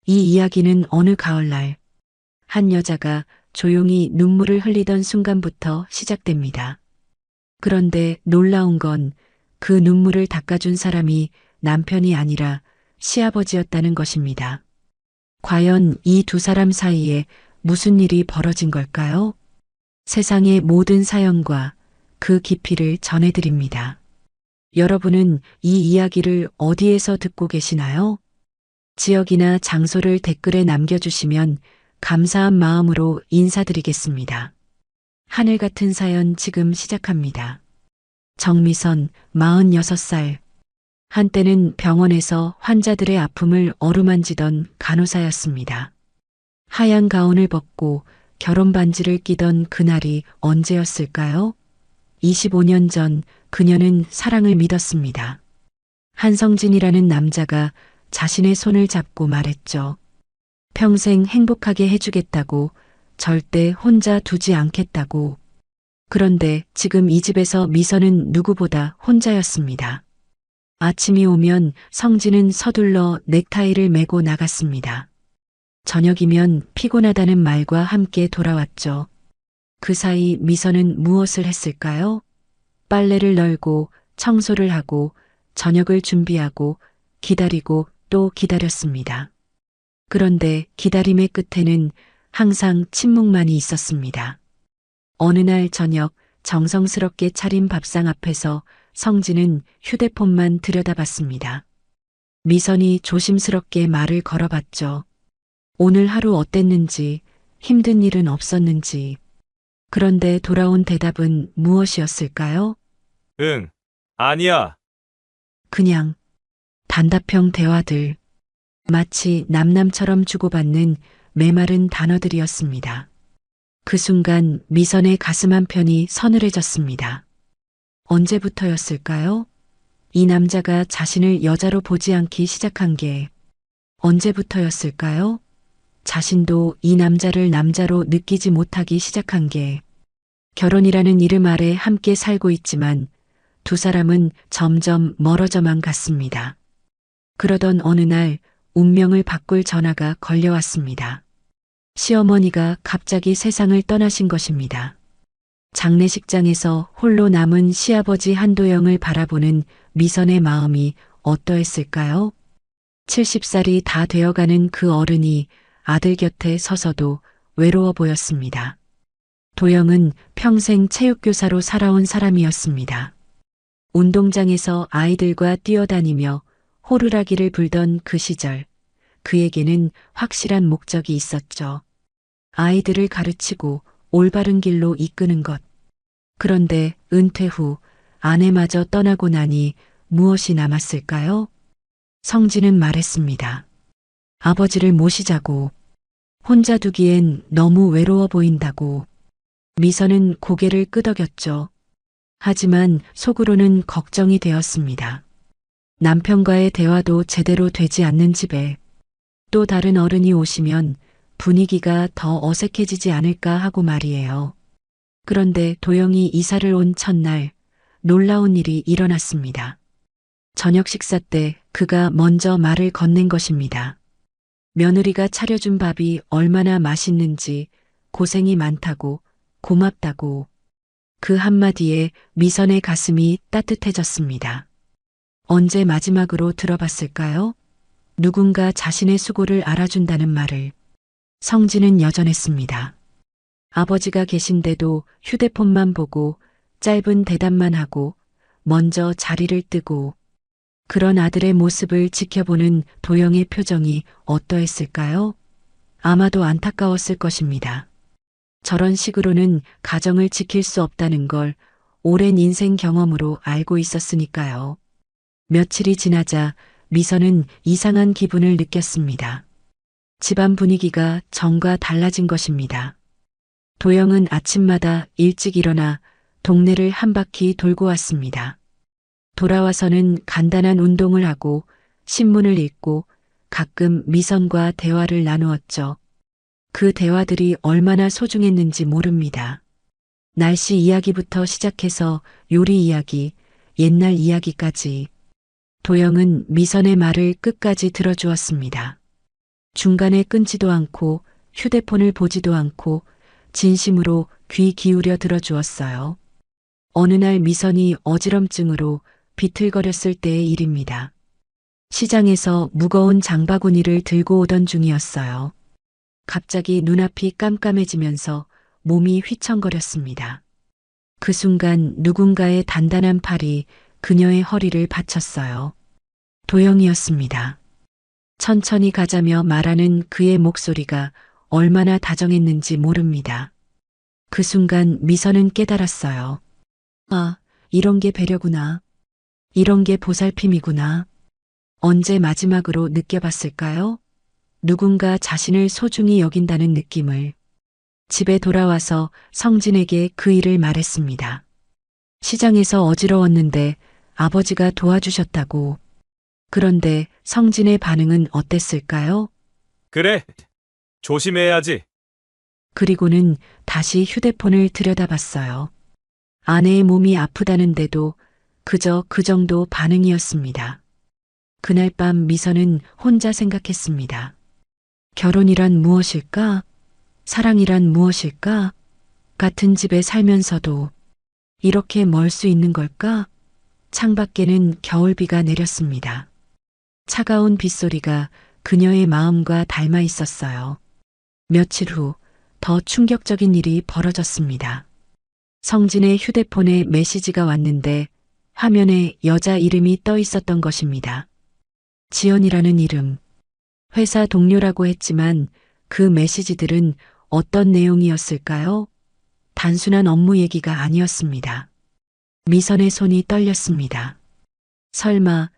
이 이야기는 어느 가을날 한 여자가 조용히 눈물을 흘리던 순간부터 시작됩니다. 그런데 놀라운 건 그 눈물을 닦아준 사람이 남편이 아니라 시아버지였다는 것입니다. 과연 이 두 사람 사이에 무슨 일이 벌어진 걸까요? 세상의 모든 사연과 그 깊이를 전해드립니다. 여러분은 이 이야기를 어디에서 듣고 계시나요? 지역이나 장소를 댓글에 남겨주시면 감사한 마음으로 인사드리겠습니다. 하늘 같은 사연 지금 시작합니다. 정미선, 46살. 한때는 병원에서 환자들의 아픔을 어루만지던 간호사였습니다. 하얀 가운을 벗고 결혼 반지를 끼던 그날이 언제였을까요? 25년 전 그녀는 사랑을 믿었습니다. 한성진이라는 남자가 자신의 손을 잡고 말했죠. 평생 행복하게 해주겠다고, 절대 혼자 두지 않겠다고. 그런데 지금 이 집에서 미선은 누구보다 혼자였습니다. 아침이 오면 성진은 서둘러 넥타이를 메고 나갔습니다. 저녁이면 피곤하다는 말과 함께 돌아왔죠. 그 사이 미선은 무엇을 했을까요? 빨래를 널고 청소를 하고 저녁을 준비하고 기다리고 또 기다렸습니다. 그런데 기다림의 끝에는 항상 침묵만이 있었습니다. 어느 날 저녁 정성스럽게 차린 밥상 앞에서 성진은 휴대폰만 들여다봤습니다. 미선이 조심스럽게 말을 걸어봤죠. 오늘 하루 어땠는지, 힘든 일은 없었는지. 그런데 돌아온 대답은 무엇이었을까요? 응, 아니야. 그냥 단답형 대화들. 마치 남남처럼 주고받는 메마른 단어들이었습니다. 그 순간 미선의 가슴 한편이 서늘해졌습니다. 언제부터였을까요? 이 남자가 자신을 여자로 보지 않기 시작한 게 언제부터였을까요? 자신도 이 남자를 남자로 느끼지 못하기 시작한 게 결혼이라는 이름 아래 함께 살고 있지만 두 사람은 점점 멀어져만 갔습니다. 그러던 어느 날 운명을 바꿀 전화가 걸려왔습니다. 시어머니가 갑자기 세상을 떠나신 것입니다. 장례식장에서 홀로 남은 시아버지 한도영을 바라보는 미선의 마음이 어떠했을까요? 70살이 다 되어가는 그 어른이 아들 곁에 서서도 외로워 보였습니다. 도영은 평생 체육교사로 살아온 사람이었습니다. 운동장에서 아이들과 뛰어다니며 호루라기를 불던 그 시절, 그에게는 확실한 목적이 있었죠. 아이들을 가르치고 올바른 길로 이끄는 것. 그런데 은퇴 후 아내마저 떠나고 나니 무엇이 남았을까요? 성진은 말했습니다. 아버지를 모시자고. 혼자 두기엔 너무 외로워 보인다고. 미선은 고개를 끄덕였죠. 하지만 속으로는 걱정이 되었습니다. 남편과의 대화도 제대로 되지 않는 집에 또 다른 어른이 오시면 분위기가 더 어색해지지 않을까 하고 말이에요. 그런데 도영이 이사를 온 첫날 놀라운 일이 일어났습니다. 저녁 식사 때 그가 먼저 말을 건넨 것입니다. 며느리가 차려준 밥이 얼마나 맛있는지, 고생이 많다고, 고맙다고. 그 한마디에 미선의 가슴이 따뜻해졌습니다. 언제 마지막으로 들어봤을까요? 누군가 자신의 수고를 알아준다는 말을. 성진은 여전했습니다. 아버지가 계신데도 휴대폰만 보고 짧은 대답만 하고 먼저 자리를 뜨고 그런 아들의 모습을 지켜보는 도영의 표정이 어떠했을까요? 아마도 안타까웠을 것입니다. 저런 식으로는 가정을 지킬 수 없다는 걸 오랜 인생 경험으로 알고 있었으니까요. 며칠이 지나자 미선은 이상한 기분을 느꼈습니다. 집안 분위기가 전과 달라진 것입니다. 도영은 아침마다 일찍 일어나 동네를 한 바퀴 돌고 왔습니다. 돌아와서는 간단한 운동을 하고 신문을 읽고 가끔 미선과 대화를 나누었죠. 그 대화들이 얼마나 소중했는지 모릅니다. 날씨 이야기부터 시작해서 요리 이야기, 옛날 이야기까지. 도영은 미선의 말을 끝까지 들어주었습니다. 중간에 끊지도 않고 휴대폰을 보지도 않고 진심으로 귀 기울여 들어주었어요. 어느 날 미선이 어지럼증으로 비틀거렸을 때의 일입니다. 시장에서 무거운 장바구니를 들고 오던 중이었어요. 갑자기 눈앞이 깜깜해지면서 몸이 휘청거렸습니다. 그 순간 누군가의 단단한 팔이 그녀의 허리를 받쳤어요. 도영이었습니다. 천천히 가자며 말하는 그의 목소리가 얼마나 다정했는지 모릅니다. 그 순간 미선은 깨달았어요. 아, 이런 게 배려구나. 이런 게 보살핌이구나. 언제 마지막으로 느껴봤을까요? 누군가 자신을 소중히 여긴다는 느낌을. 집에 돌아와서 성진에게 그 일을 말했습니다. 시장에서 어지러웠는데 아버지가 도와주셨다고. 그런데 성진의 반응은 어땠을까요? 그래. 조심해야지. 그리고는 다시 휴대폰을 들여다봤어요. 아내의 몸이 아프다는데도 그저 그 정도 반응이었습니다. 그날 밤 미선은 혼자 생각했습니다. 결혼이란 무엇일까? 사랑이란 무엇일까? 같은 집에 살면서도 이렇게 멀 수 있는 걸까? 창밖에는 겨울비가 내렸습니다. 차가운 빗소리가 그녀의 마음과 닮아 있었어요. 며칠 후 더 충격적인 일이 벌어졌습니다. 성진의 휴대폰에 메시지가 왔는데 화면에 여자 이름이 떠 있었던 것입니다. 지연이라는 이름. 회사 동료라고 했지만 그 메시지들은 어떤 내용이었을까요? 단순한 업무 얘기가 아니었습니다. 미선의 손이 떨렸습니다. 설마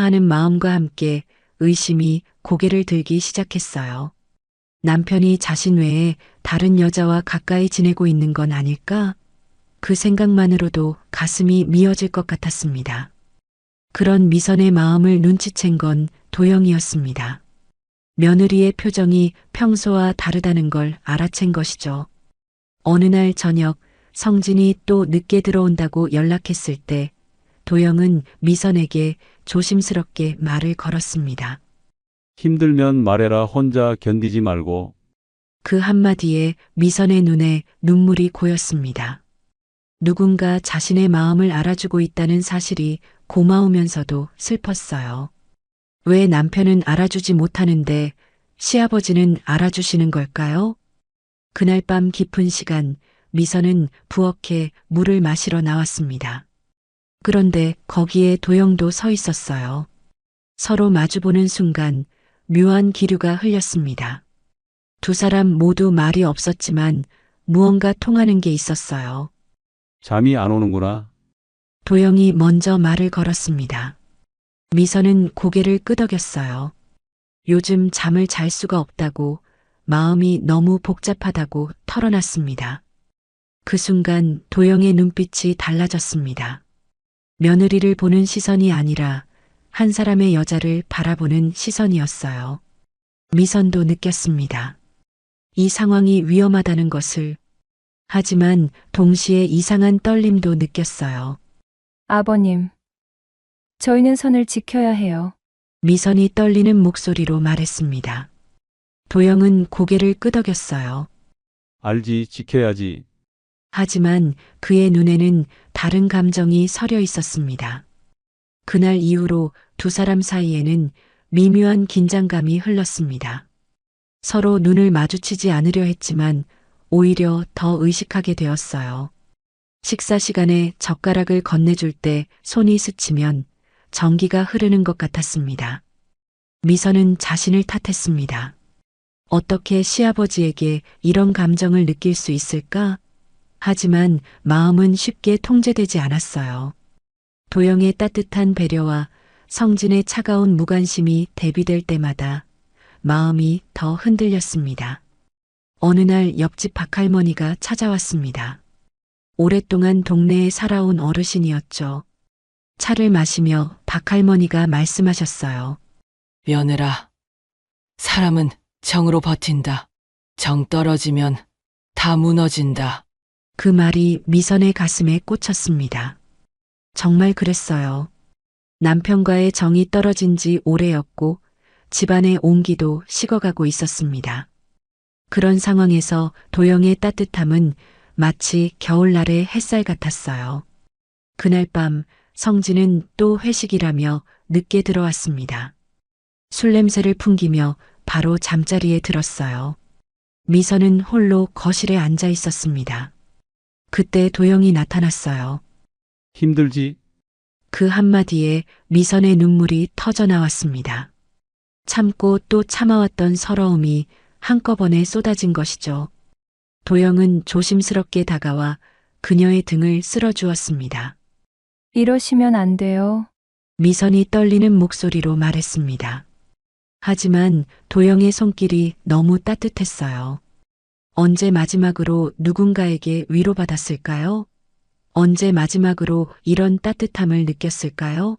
하는 마음과 함께 의심이 고개를 들기 시작했어요. 남편이 자신 외에 다른 여자와 가까이 지내고 있는 건 아닐까? 그 생각만으로도 가슴이 미어질 것 같았습니다. 그런 미선의 마음을 눈치챈 건 도영이었습니다. 며느리의 표정이 평소와 다르다는 걸 알아챈 것이죠. 어느 날 저녁 성진이 또 늦게 들어온다고 연락했을 때 도영은 미선에게 조심스럽게 말을 걸었습니다. 힘들면 말해라. 혼자 견디지 말고. 그 한마디에 미선의 눈에 눈물이 고였습니다. 누군가 자신의 마음을 알아주고 있다는 사실이 고마우면서도 슬펐어요. 왜 남편은 알아주지 못하는데 시아버지는 알아주시는 걸까요? 그날 밤 깊은 시간 미선은 부엌에 물을 마시러 나왔습니다. 그런데 거기에 도영도 서 있었어요. 서로 마주보는 순간 묘한 기류가 흘렸습니다. 두 사람 모두 말이 없었지만 무언가 통하는 게 있었어요. 잠이 안 오는구나. 도영이 먼저 말을 걸었습니다. 미선은 고개를 끄덕였어요. 요즘 잠을 잘 수가 없다고, 마음이 너무 복잡하다고 털어놨습니다. 그 순간 도영의 눈빛이 달라졌습니다. 며느리를 보는 시선이 아니라 한 사람의 여자를 바라보는 시선이었어요. 미선도 느꼈습니다. 이 상황이 위험하다는 것을. 하지만 동시에 이상한 떨림도 느꼈어요. 아버님, 저희는 선을 지켜야 해요. 미선이 떨리는 목소리로 말했습니다. 도영은 고개를 끄덕였어요. 알지, 지켜야지. 하지만 그의 눈에는 다른 감정이 서려 있었습니다. 그날 이후로 두 사람 사이에는 미묘한 긴장감이 흘렀습니다. 서로 눈을 마주치지 않으려 했지만 오히려 더 의식하게 되었어요. 식사 시간에 젓가락을 건네줄 때 손이 스치면 전기가 흐르는 것 같았습니다. 미선은 자신을 탓했습니다. 어떻게 시아버지에게 이런 감정을 느낄 수 있을까? 하지만 마음은 쉽게 통제되지 않았어요. 도영의 따뜻한 배려와 성진의 차가운 무관심이 대비될 때마다 마음이 더 흔들렸습니다. 어느 날 옆집 박할머니가 찾아왔습니다. 오랫동안 동네에 살아온 어르신이었죠. 차를 마시며 박할머니가 말씀하셨어요. 며느라, 사람은 정으로 버틴다. 정 떨어지면 다 무너진다. 그 말이 미선의 가슴에 꽂혔습니다. 정말 그랬어요. 남편과의 정이 떨어진 지 오래였고 집안의 온기도 식어가고 있었습니다. 그런 상황에서 도영의 따뜻함은 마치 겨울날의 햇살 같았어요. 그날 밤 성진은 또 회식이라며 늦게 들어왔습니다. 술 냄새를 풍기며 바로 잠자리에 들었어요. 미선은 홀로 거실에 앉아 있었습니다. 그때 도영이 나타났어요. 힘들지? 그 한마디에 미선의 눈물이 터져 나왔습니다. 참고 또 참아왔던 서러움이 한꺼번에 쏟아진 것이죠. 도영은 조심스럽게 다가와 그녀의 등을 쓸어주었습니다. 이러시면 안 돼요. 미선이 떨리는 목소리로 말했습니다. 하지만 도영의 손길이 너무 따뜻했어요. 언제 마지막으로 누군가에게 위로받았을까요? 언제 마지막으로 이런 따뜻함을 느꼈을까요?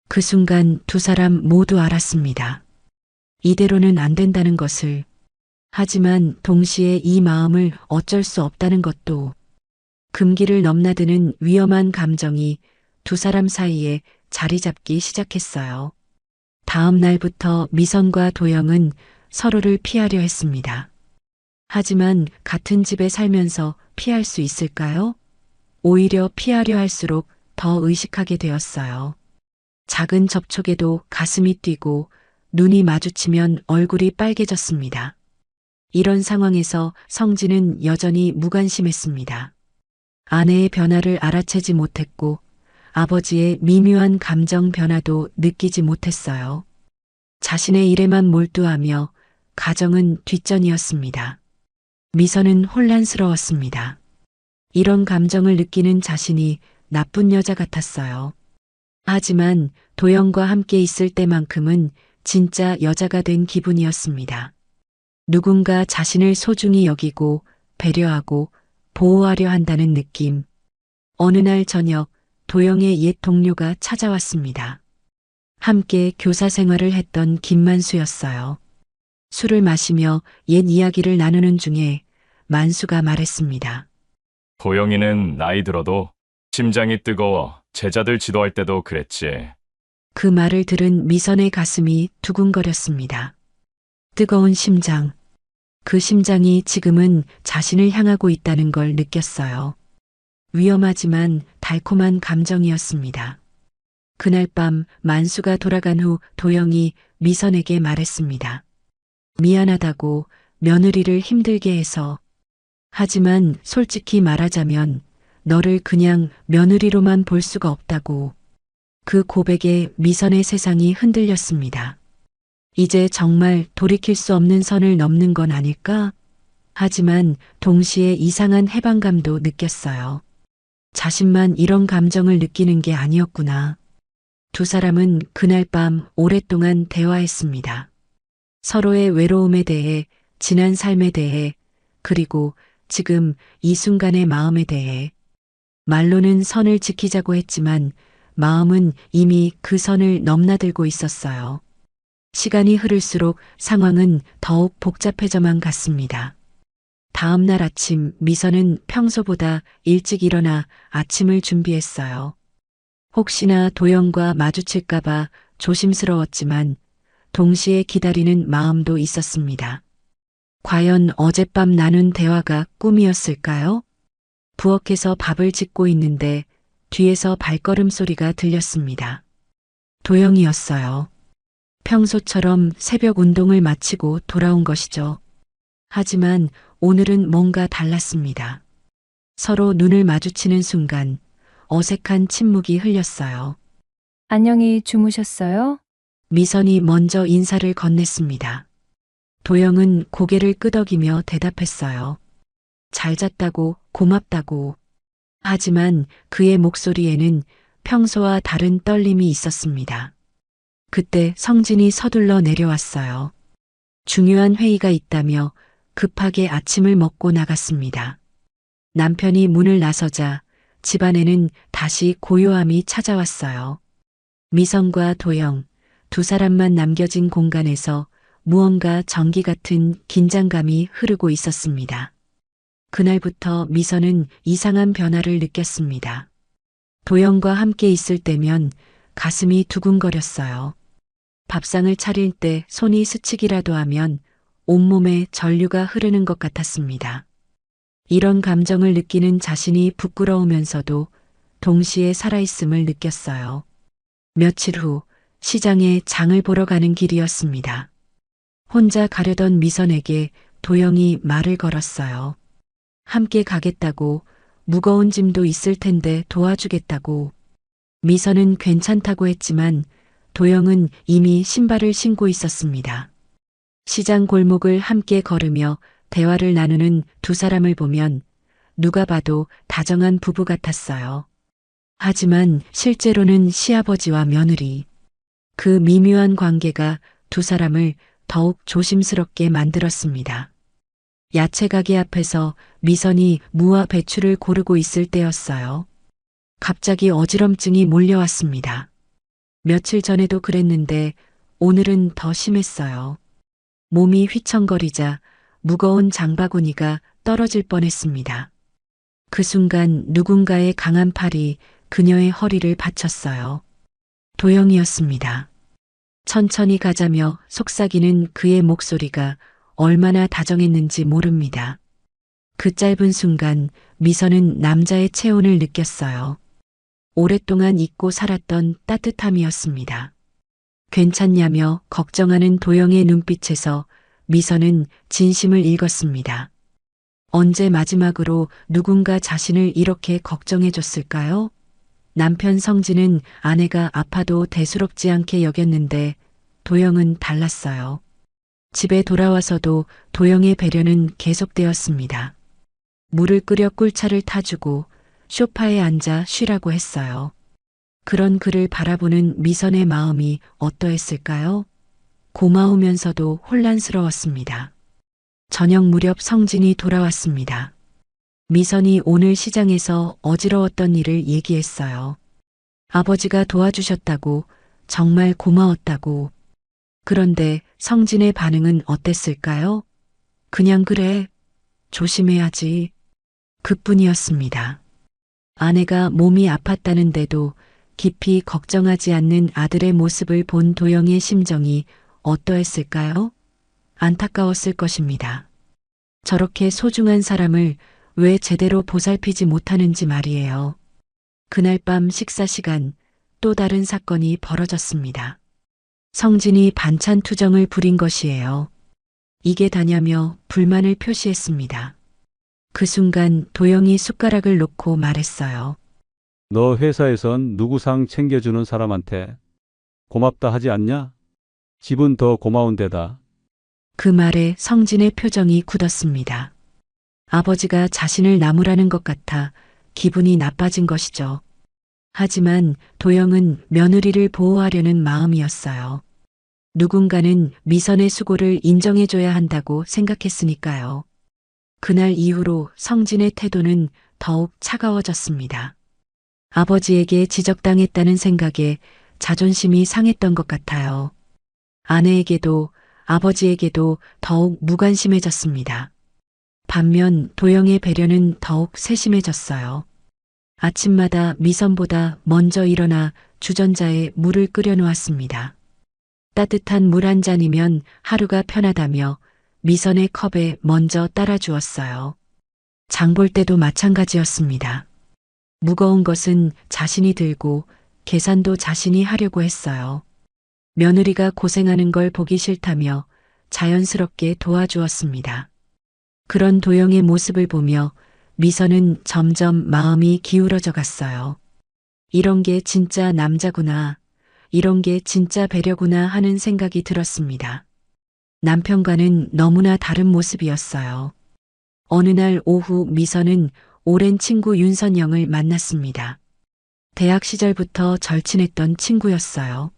그 순간 두 사람 모두 알았습니다. 이대로는 안 된다는 것을. 하지만 동시에 이 마음을 어쩔 수 없다는 것도. 금기를 넘나드는 위험한 감정이 두 사람 사이에 자리 잡기 시작했어요. 다음 날부터 미선과 도영은 서로를 피하려 했습니다. 하지만 같은 집에 살면서 피할 수 있을까요? 오히려 피하려 할수록 더 의식하게 되었어요. 작은 접촉에도 가슴이 뛰고 눈이 마주치면 얼굴이 빨개졌습니다. 이런 상황에서 성진은 여전히 무관심했습니다. 아내의 변화를 알아채지 못했고 아버지의 미묘한 감정 변화도 느끼지 못했어요. 자신의 일에만 몰두하며 가정은 뒷전이었습니다. 미선은 혼란스러웠습니다. 이런 감정을 느끼는 자신이 나쁜 여자 같았어요. 하지만 도영과 함께 있을 때만큼은 진짜 여자가 된 기분이었습니다. 누군가 자신을 소중히 여기고 배려하고 보호하려 한다는 느낌. 어느 날 저녁 도영의 옛 동료가 찾아왔습니다. 함께 교사 생활을 했던 김만수였어요. 술을 마시며 옛 이야기를 나누는 중에 만수가 말했습니다. 도영이는 나이 들어도 심장이 뜨거워 제자들 지도할 때도 그랬지. 그 말을 들은 미선의 가슴이 두근거렸습니다. 뜨거운 심장. 그 심장이 지금은 자신을 향하고 있다는 걸 느꼈어요. 위험하지만 달콤한 감정이었습니다. 그날 밤 만수가 돌아간 후 도영이 미선에게 말했습니다. 미안하다고 며느리를 힘들게 해서. 하지만 솔직히 말하자면 너를 그냥 며느리로만 볼 수가 없다고. 그 고백에 미선의 세상이 흔들렸습니다. 이제 정말 돌이킬 수 없는 선을 넘는 건 아닐까? 하지만 동시에 이상한 해방감도 느꼈어요. 자신만 이런 감정을 느끼는 게 아니었구나. 두 사람은 그날 밤 오랫동안 대화했습니다. 서로의 외로움에 대해, 지난 삶에 대해, 그리고 지금 이 순간의 마음에 대해. 말로는 선을 지키자고 했지만 마음은 이미 그 선을 넘나들고 있었어요. 시간이 흐를수록 상황은 더욱 복잡해져만 갔습니다. 다음 날 아침 미선은 평소보다 일찍 일어나 아침을 준비했어요. 혹시나 도영과 마주칠까봐 조심스러웠지만 동시에 기다리는 마음도 있었습니다. 과연 어젯밤 나눈 대화가 꿈이었을까요? 부엌에서 밥을 짓고 있는데 뒤에서 발걸음 소리가 들렸습니다. 도영이었어요. 평소처럼 새벽 운동을 마치고 돌아온 것이죠. 하지만 오늘은 뭔가 달랐습니다. 서로 눈을 마주치는 순간 어색한 침묵이 흘렸어요. 안녕히 주무셨어요? 미선이 먼저 인사를 건넸습니다. 도영은 고개를 끄덕이며 대답했어요. 잘 잤다고, 고맙다고. 하지만 그의 목소리에는 평소와 다른 떨림이 있었습니다. 그때 성진이 서둘러 내려왔어요. 중요한 회의가 있다며 급하게 아침을 먹고 나갔습니다. 남편이 문을 나서자 집안에는 다시 고요함이 찾아왔어요. 미선과 도영, 두 사람만 남겨진 공간에서 무언가 전기 같은 긴장감이 흐르고 있었습니다. 그날부터 미선은 이상한 변화를 느꼈습니다. 도영과 함께 있을 때면 가슴이 두근거렸어요. 밥상을 차릴 때 손이 스치기라도 하면 온몸에 전류가 흐르는 것 같았습니다. 이런 감정을 느끼는 자신이 부끄러우면서도 동시에 살아있음을 느꼈어요. 며칠 후 시장에 장을 보러 가는 길이었습니다. 혼자 가려던 미선에게 도영이 말을 걸었어요. 함께 가겠다고, 무거운 짐도 있을 텐데 도와주겠다고. 미선은 괜찮다고 했지만 도영은 이미 신발을 신고 있었습니다. 시장 골목을 함께 걸으며 대화를 나누는 두 사람을 보면 누가 봐도 다정한 부부 같았어요. 하지만 실제로는 시아버지와 며느리. 그 미묘한 관계가 두 사람을 더욱 조심스럽게 만들었습니다. 야채 가게 앞에서 미선이 무와 배추를 고르고 있을 때였어요. 갑자기 어지럼증이 몰려왔습니다. 며칠 전에도 그랬는데 오늘은 더 심했어요. 몸이 휘청거리자 무거운 장바구니가 떨어질 뻔했습니다. 그 순간 누군가의 강한 팔이 그녀의 허리를 받쳤어요. 도영이었습니다. 천천히 가자며 속삭이는 그의 목소리가 얼마나 다정했는지 모릅니다. 그 짧은 순간 미선은 남자의 체온을 느꼈어요. 오랫동안 잊고 살았던 따뜻함이었습니다. 괜찮냐며 걱정하는 도영의 눈빛에서 미선은 진심을 읽었습니다. 언제 마지막으로 누군가 자신을 이렇게 걱정해 줬을까요? 남편 성진은 아내가 아파도 대수롭지 않게 여겼는데 도영은 달랐어요. 집에 돌아와서도 도영의 배려는 계속되었습니다. 물을 끓여 꿀차를 타주고 소파에 앉아 쉬라고 했어요. 그런 그를 바라보는 미선의 마음이 어떠했을까요? 고마우면서도 혼란스러웠습니다. 저녁 무렵 성진이 돌아왔습니다. 미선이 오늘 시장에서 어지러웠던 일을 얘기했어요. 아버지가 도와주셨다고, 정말 고마웠다고. 그런데 성진의 반응은 어땠을까요? 그냥 그래. 조심해야지. 그뿐이었습니다. 아내가 몸이 아팠다는데도 깊이 걱정하지 않는 아들의 모습을 본 도영의 심정이 어떠했을까요? 안타까웠을 것입니다. 저렇게 소중한 사람을 왜 제대로 보살피지 못하는지 말이에요. 그날 밤 식사 시간 또 다른 사건이 벌어졌습니다. 성진이 반찬 투정을 부린 것이에요. 이게 다냐며 불만을 표시했습니다. 그 순간 도영이 숟가락을 놓고 말했어요. 너 회사에선 누구 상 챙겨주는 사람한테 고맙다 하지 않냐? 집은 더 고마운 데다. 그 말에 성진의 표정이 굳었습니다. 아버지가 자신을 나무라는 것 같아 기분이 나빠진 것이죠. 하지만 도영은 며느리를 보호하려는 마음이었어요. 누군가는 미선의 수고를 인정해줘야 한다고 생각했으니까요. 그날 이후로 성진의 태도는 더욱 차가워졌습니다. 아버지에게 지적당했다는 생각에 자존심이 상했던 것 같아요. 아내에게도 아버지에게도 더욱 무관심해졌습니다. 반면 도영의 배려는 더욱 세심해졌어요. 아침마다 미선보다 먼저 일어나 주전자에 물을 끓여 놓았습니다. 따뜻한 물 한 잔이면 하루가 편하다며 미선의 컵에 먼저 따라 주었어요. 장 볼 때도 마찬가지였습니다. 무거운 것은 자신이 들고 계산도 자신이 하려고 했어요. 며느리가 고생하는 걸 보기 싫다며 자연스럽게 도와주었습니다. 그런 도영의 모습을 보며 미선은 점점 마음이 기울어져 갔어요. 이런 게 진짜 남자구나, 이런 게 진짜 배려구나 하는 생각이 들었습니다. 남편과는 너무나 다른 모습이었어요. 어느 날 오후 미선은 오랜 친구 윤선영을 만났습니다. 대학 시절부터 절친했던 친구였어요.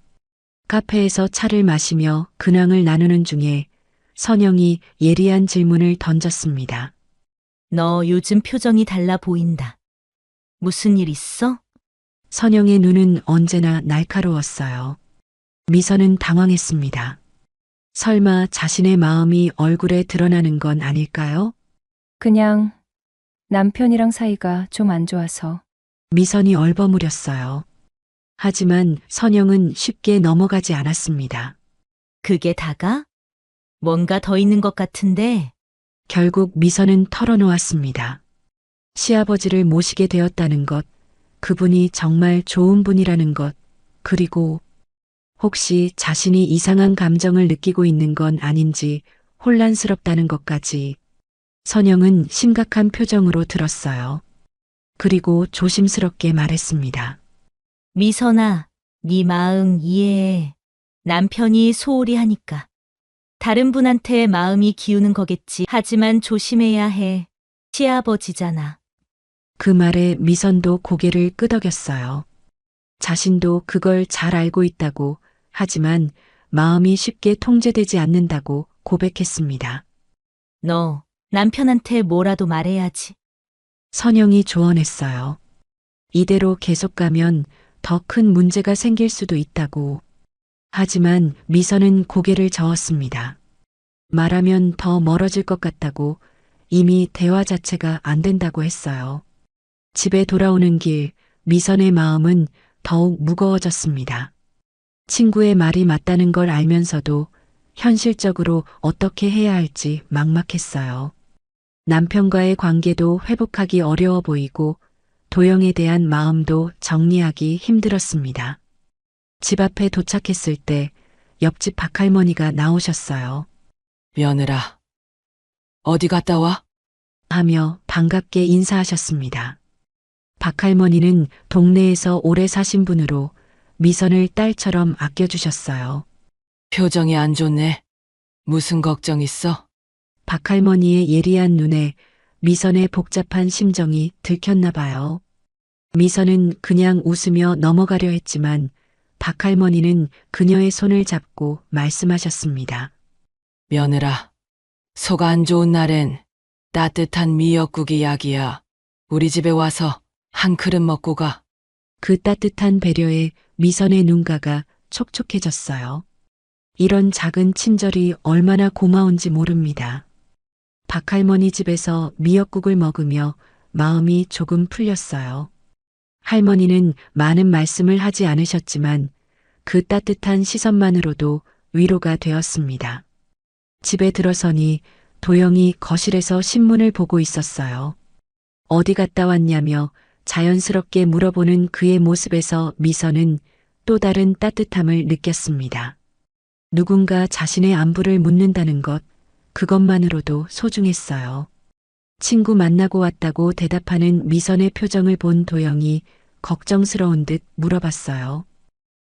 카페에서 차를 마시며 근황을 나누는 중에 선영이 예리한 질문을 던졌습니다. 너 요즘 표정이 달라 보인다. 무슨 일 있어? 선영의 눈은 언제나 날카로웠어요. 미선은 당황했습니다. 설마 자신의 마음이 얼굴에 드러나는 건 아닐까요? 그냥 남편이랑 사이가 좀 안 좋아서. 미선이 얼버무렸어요. 하지만 선영은 쉽게 넘어가지 않았습니다. 그게 다가? 뭔가 더 있는 것 같은데. 결국 미선은 털어놓았습니다. 시아버지를 모시게 되었다는 것, 그분이 정말 좋은 분이라는 것, 그리고 혹시 자신이 이상한 감정을 느끼고 있는 건 아닌지 혼란스럽다는 것까지. 선영은 심각한 표정으로 들었어요. 그리고 조심스럽게 말했습니다. 미선아, 네 마음 이해해. 남편이 소홀히 하니까. 다른 분한테 마음이 기우는 거겠지. 하지만 조심해야 해. 시아버지잖아. 그 말에 미선도 고개를 끄덕였어요. 자신도 그걸 잘 알고 있다고, 하지만 마음이 쉽게 통제되지 않는다고 고백했습니다. 너 남편한테 뭐라도 말해야지. 선영이 조언했어요. 이대로 계속 가면 더 큰 문제가 생길 수도 있다고. 하지만 미선은 고개를 저었습니다. 말하면 더 멀어질 것 같다고, 이미 대화 자체가 안 된다고 했어요. 집에 돌아오는 길, 미선의 마음은 더욱 무거워졌습니다. 친구의 말이 맞다는 걸 알면서도 현실적으로 어떻게 해야 할지 막막했어요. 남편과의 관계도 회복하기 어려워 보이고 도영에 대한 마음도 정리하기 힘들었습니다. 집 앞에 도착했을 때 옆집 박할머니가 나오셨어요. 며느라, 어디 갔다 와? 하며 반갑게 인사하셨습니다. 박할머니는 동네에서 오래 사신 분으로 미선을 딸처럼 아껴주셨어요. 표정이 안 좋네. 무슨 걱정 있어? 박할머니의 예리한 눈에 미선의 복잡한 심정이 들켰나 봐요. 미선은 그냥 웃으며 넘어가려 했지만 박할머니는 그녀의 손을 잡고 말씀하셨습니다. 며느라, 속 안 좋은 날엔 따뜻한 미역국이 약이야. 우리 집에 와서 한 그릇 먹고 가. 그 따뜻한 배려에 미선의 눈가가 촉촉해졌어요. 이런 작은 친절이 얼마나 고마운지 모릅니다. 박할머니 집에서 미역국을 먹으며 마음이 조금 풀렸어요. 할머니는 많은 말씀을 하지 않으셨지만 그 따뜻한 시선만으로도 위로가 되었습니다. 집에 들어서니 도영이 거실에서 신문을 보고 있었어요. 어디 갔다 왔냐며 자연스럽게 물어보는 그의 모습에서 미선은 또 다른 따뜻함을 느꼈습니다. 누군가 자신의 안부를 묻는다는 것, 그것만으로도 소중했어요. 친구 만나고 왔다고 대답하는 미선의 표정을 본 도영이 걱정스러운 듯 물어봤어요.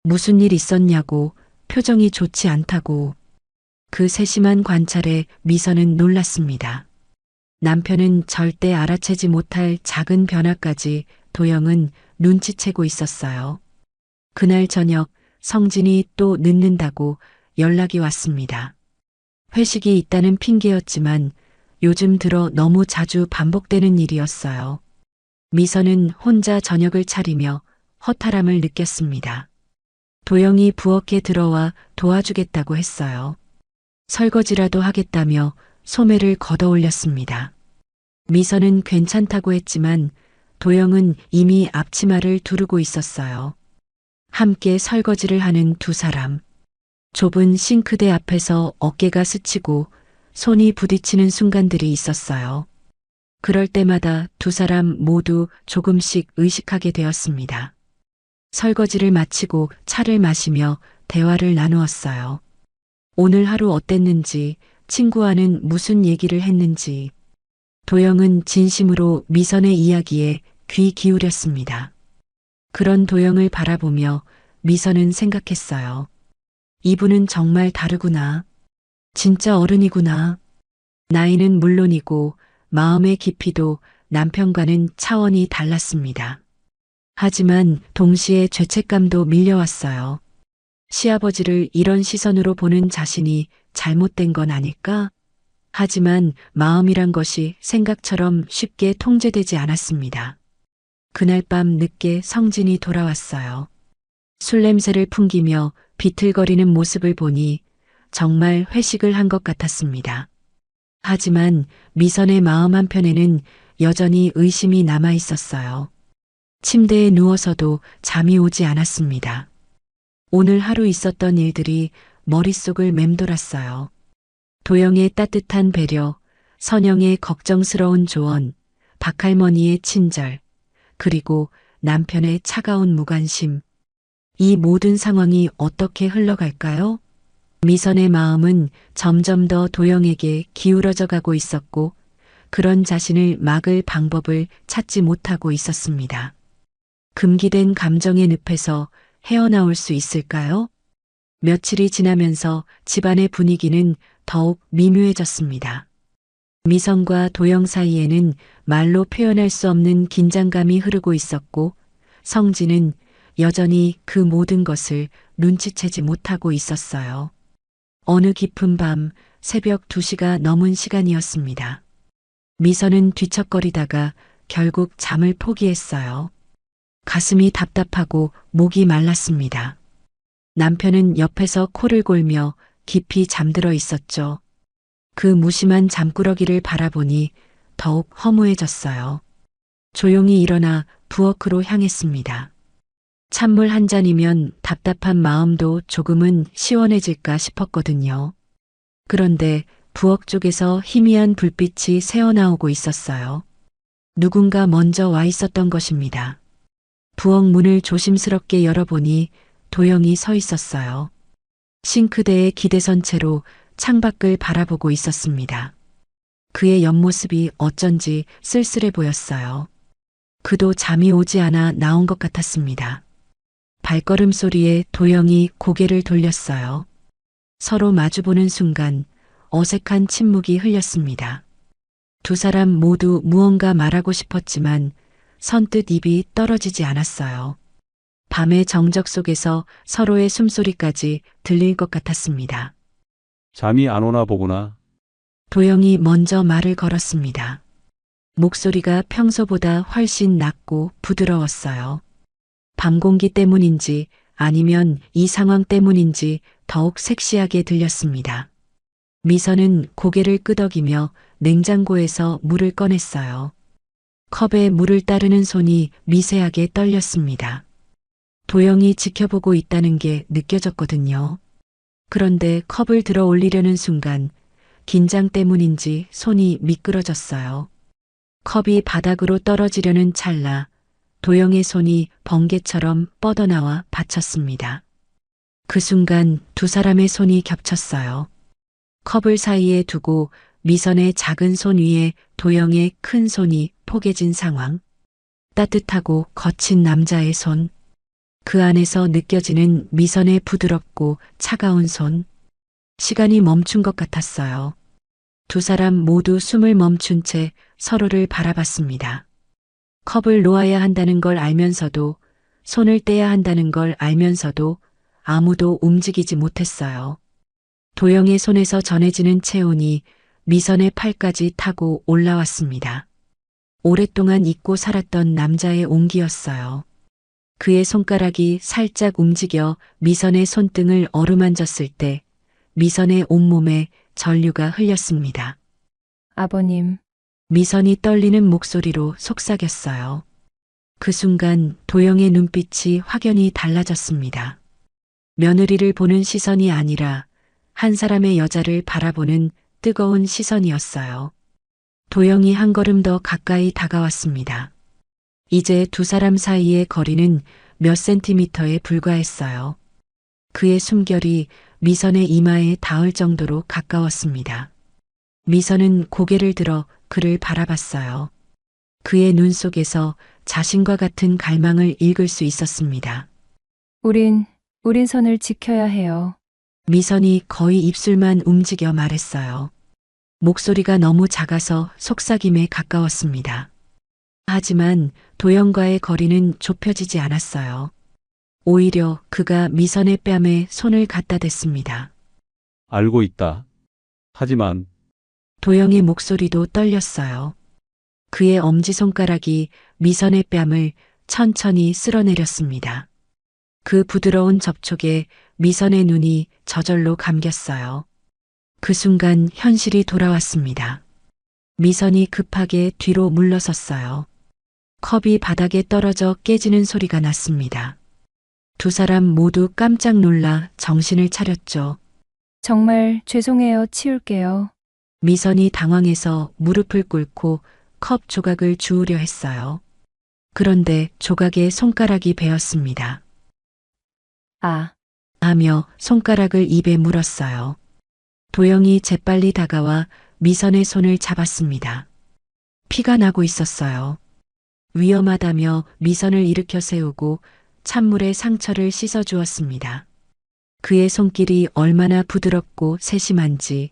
무슨 일 있었냐고, 표정이 좋지 않다고. 그 세심한 관찰에 미선은 놀랐습니다. 남편은 절대 알아채지 못할 작은 변화까지 도영은 눈치채고 있었어요. 그날 저녁 성진이 또 늦는다고 연락이 왔습니다. 회식이 있다는 핑계였지만 요즘 들어 너무 자주 반복되는 일이었어요. 미선은 혼자 저녁을 차리며 허탈함을 느꼈습니다. 도영이 부엌에 들어와 도와주겠다고 했어요. 설거지라도 하겠다며 소매를 걷어올렸습니다. 미선은 괜찮다고 했지만 도영은 이미 앞치마를 두르고 있었어요. 함께 설거지를 하는 두 사람. 좁은 싱크대 앞에서 어깨가 스치고 손이 부딪히는 순간들이 있었어요. 그럴 때마다 두 사람 모두 조금씩 의식하게 되었습니다. 설거지를 마치고 차를 마시며 대화를 나누었어요. 오늘 하루 어땠는지, 친구와는 무슨 얘기를 했는지. 도영은 진심으로 미선의 이야기에 귀 기울였습니다. 그런 도영을 바라보며 미선은 생각했어요. 이분은 정말 다르구나. 진짜 어른이구나. 나이는 물론이고 마음의 깊이도 남편과는 차원이 달랐습니다. 하지만 동시에 죄책감도 밀려왔어요. 시아버지를 이런 시선으로 보는 자신이 잘못된 건 아닐까? 하지만 마음이란 것이 생각처럼 쉽게 통제되지 않았습니다. 그날 밤 늦게 성진이 돌아왔어요. 술 냄새를 풍기며 비틀거리는 모습을 보니 정말 회식을 한 것 같았습니다. 하지만 미선의 마음 한편에는 여전히 의심이 남아 있었어요. 침대에 누워서도 잠이 오지 않았습니다. 오늘 하루 있었던 일들이 머릿속을 맴돌았어요. 도영의 따뜻한 배려, 선영의 걱정스러운 조언, 박할머니의 친절, 그리고 남편의 차가운 무관심. 이 모든 상황이 어떻게 흘러갈까요? 미선의 마음은 점점 더 도영에게 기울어져 가고 있었고, 그런 자신을 막을 방법을 찾지 못하고 있었습니다. 금기된 감정의 늪에서 헤어나올 수 있을까요? 며칠이 지나면서 집안의 분위기는 더욱 미묘해졌습니다. 미선과 도영 사이에는 말로 표현할 수 없는 긴장감이 흐르고 있었고, 성진은 여전히 그 모든 것을 눈치채지 못하고 있었어요. 어느 깊은 밤 새벽 2시가 넘은 시간이었습니다. 미선은 뒤척거리다가 결국 잠을 포기했어요. 가슴이 답답하고 목이 말랐습니다. 남편은 옆에서 코를 골며 깊이 잠들어 있었죠. 그 무심한 잠꾸러기를 바라보니 더욱 허무해졌어요. 조용히 일어나 부엌으로 향했습니다. 찬물 한 잔이면 답답한 마음도 조금은 시원해질까 싶었거든요. 그런데 부엌 쪽에서 희미한 불빛이 새어나오고 있었어요. 누군가 먼저 와 있었던 것입니다. 부엌 문을 조심스럽게 열어보니 도영이 서 있었어요. 싱크대에 기대선 채로 창밖을 바라보고 있었습니다. 그의 옆모습이 어쩐지 쓸쓸해 보였어요. 그도 잠이 오지 않아 나온 것 같았습니다. 발걸음 소리에 도영이 고개를 돌렸어요. 서로 마주보는 순간 어색한 침묵이 흘렸습니다. 두 사람 모두 무언가 말하고 싶었지만 선뜻 입이 떨어지지 않았어요. 밤의 정적 속에서 서로의 숨소리까지 들릴 것 같았습니다. 잠이 안 오나 보구나. 도영이 먼저 말을 걸었습니다. 목소리가 평소보다 훨씬 낮고 부드러웠어요. 밤 공기 때문인지 아니면 이 상황 때문인지 더욱 섹시하게 들렸습니다. 미선은 고개를 끄덕이며 냉장고에서 물을 꺼냈어요. 컵에 물을 따르는 손이 미세하게 떨렸습니다. 도영이 지켜보고 있다는 게 느껴졌거든요. 그런데 컵을 들어 올리려는 순간 긴장 때문인지 손이 미끄러졌어요. 컵이 바닥으로 떨어지려는 찰나 도영의 손이 번개처럼 뻗어나와 받쳤습니다. 그 순간 두 사람의 손이 겹쳤어요. 컵을 사이에 두고 미선의 작은 손 위에 도영의 큰 손이 포개진 상황. 따뜻하고 거친 남자의 손. 그 안에서 느껴지는 미선의 부드럽고 차가운 손. 시간이 멈춘 것 같았어요. 두 사람 모두 숨을 멈춘 채 서로를 바라봤습니다. 컵을 놓아야 한다는 걸 알면서도, 손을 떼야 한다는 걸 알면서도 아무도 움직이지 못했어요. 도영의 손에서 전해지는 체온이 미선의 팔까지 타고 올라왔습니다. 오랫동안 잊고 살았던 남자의 온기였어요. 그의 손가락이 살짝 움직여 미선의 손등을 어루만졌을 때 미선의 온몸에 전류가 흘렸습니다. 아버님, 미선이 떨리는 목소리로 속삭였어요. 그 순간 도영의 눈빛이 확연히 달라졌습니다. 며느리를 보는 시선이 아니라 한 사람의 여자를 바라보는 뜨거운 시선이었어요. 도영이 한 걸음 더 가까이 다가왔습니다. 이제 두 사람 사이의 거리는 몇 센티미터에 불과했어요. 그의 숨결이 미선의 이마에 닿을 정도로 가까웠습니다. 미선은 고개를 들어 그를 바라봤어요. 그의 눈 속에서 자신과 같은 갈망을 읽을 수 있었습니다. 우린 선을 지켜야 해요. 미선이 거의 입술만 움직여 말했어요. 목소리가 너무 작아서 속삭임에 가까웠습니다. 하지만 도영과의 거리는 좁혀지지 않았어요. 오히려 그가 미선의 뺨에 손을 갖다 댔습니다. 알고 있다. 하지만 도영의 목소리도 떨렸어요. 그의 엄지손가락이 미선의 뺨을 천천히 쓸어내렸습니다. 그 부드러운 접촉에 미선의 눈이 저절로 감겼어요. 그 순간 현실이 돌아왔습니다. 미선이 급하게 뒤로 물러섰어요. 컵이 바닥에 떨어져 깨지는 소리가 났습니다. 두 사람 모두 깜짝 놀라 정신을 차렸죠. 정말 죄송해요. 치울게요. 미선이 당황해서 무릎을 꿇고 컵 조각을 주우려 했어요. 그런데 조각에 손가락이 베었습니다. 아, 하며 손가락을 입에 물었어요. 도영이 재빨리 다가와 미선의 손을 잡았습니다. 피가 나고 있었어요. 위험하다며 미선을 일으켜 세우고 찬물에 상처를 씻어 주었습니다. 그의 손길이 얼마나 부드럽고 세심한지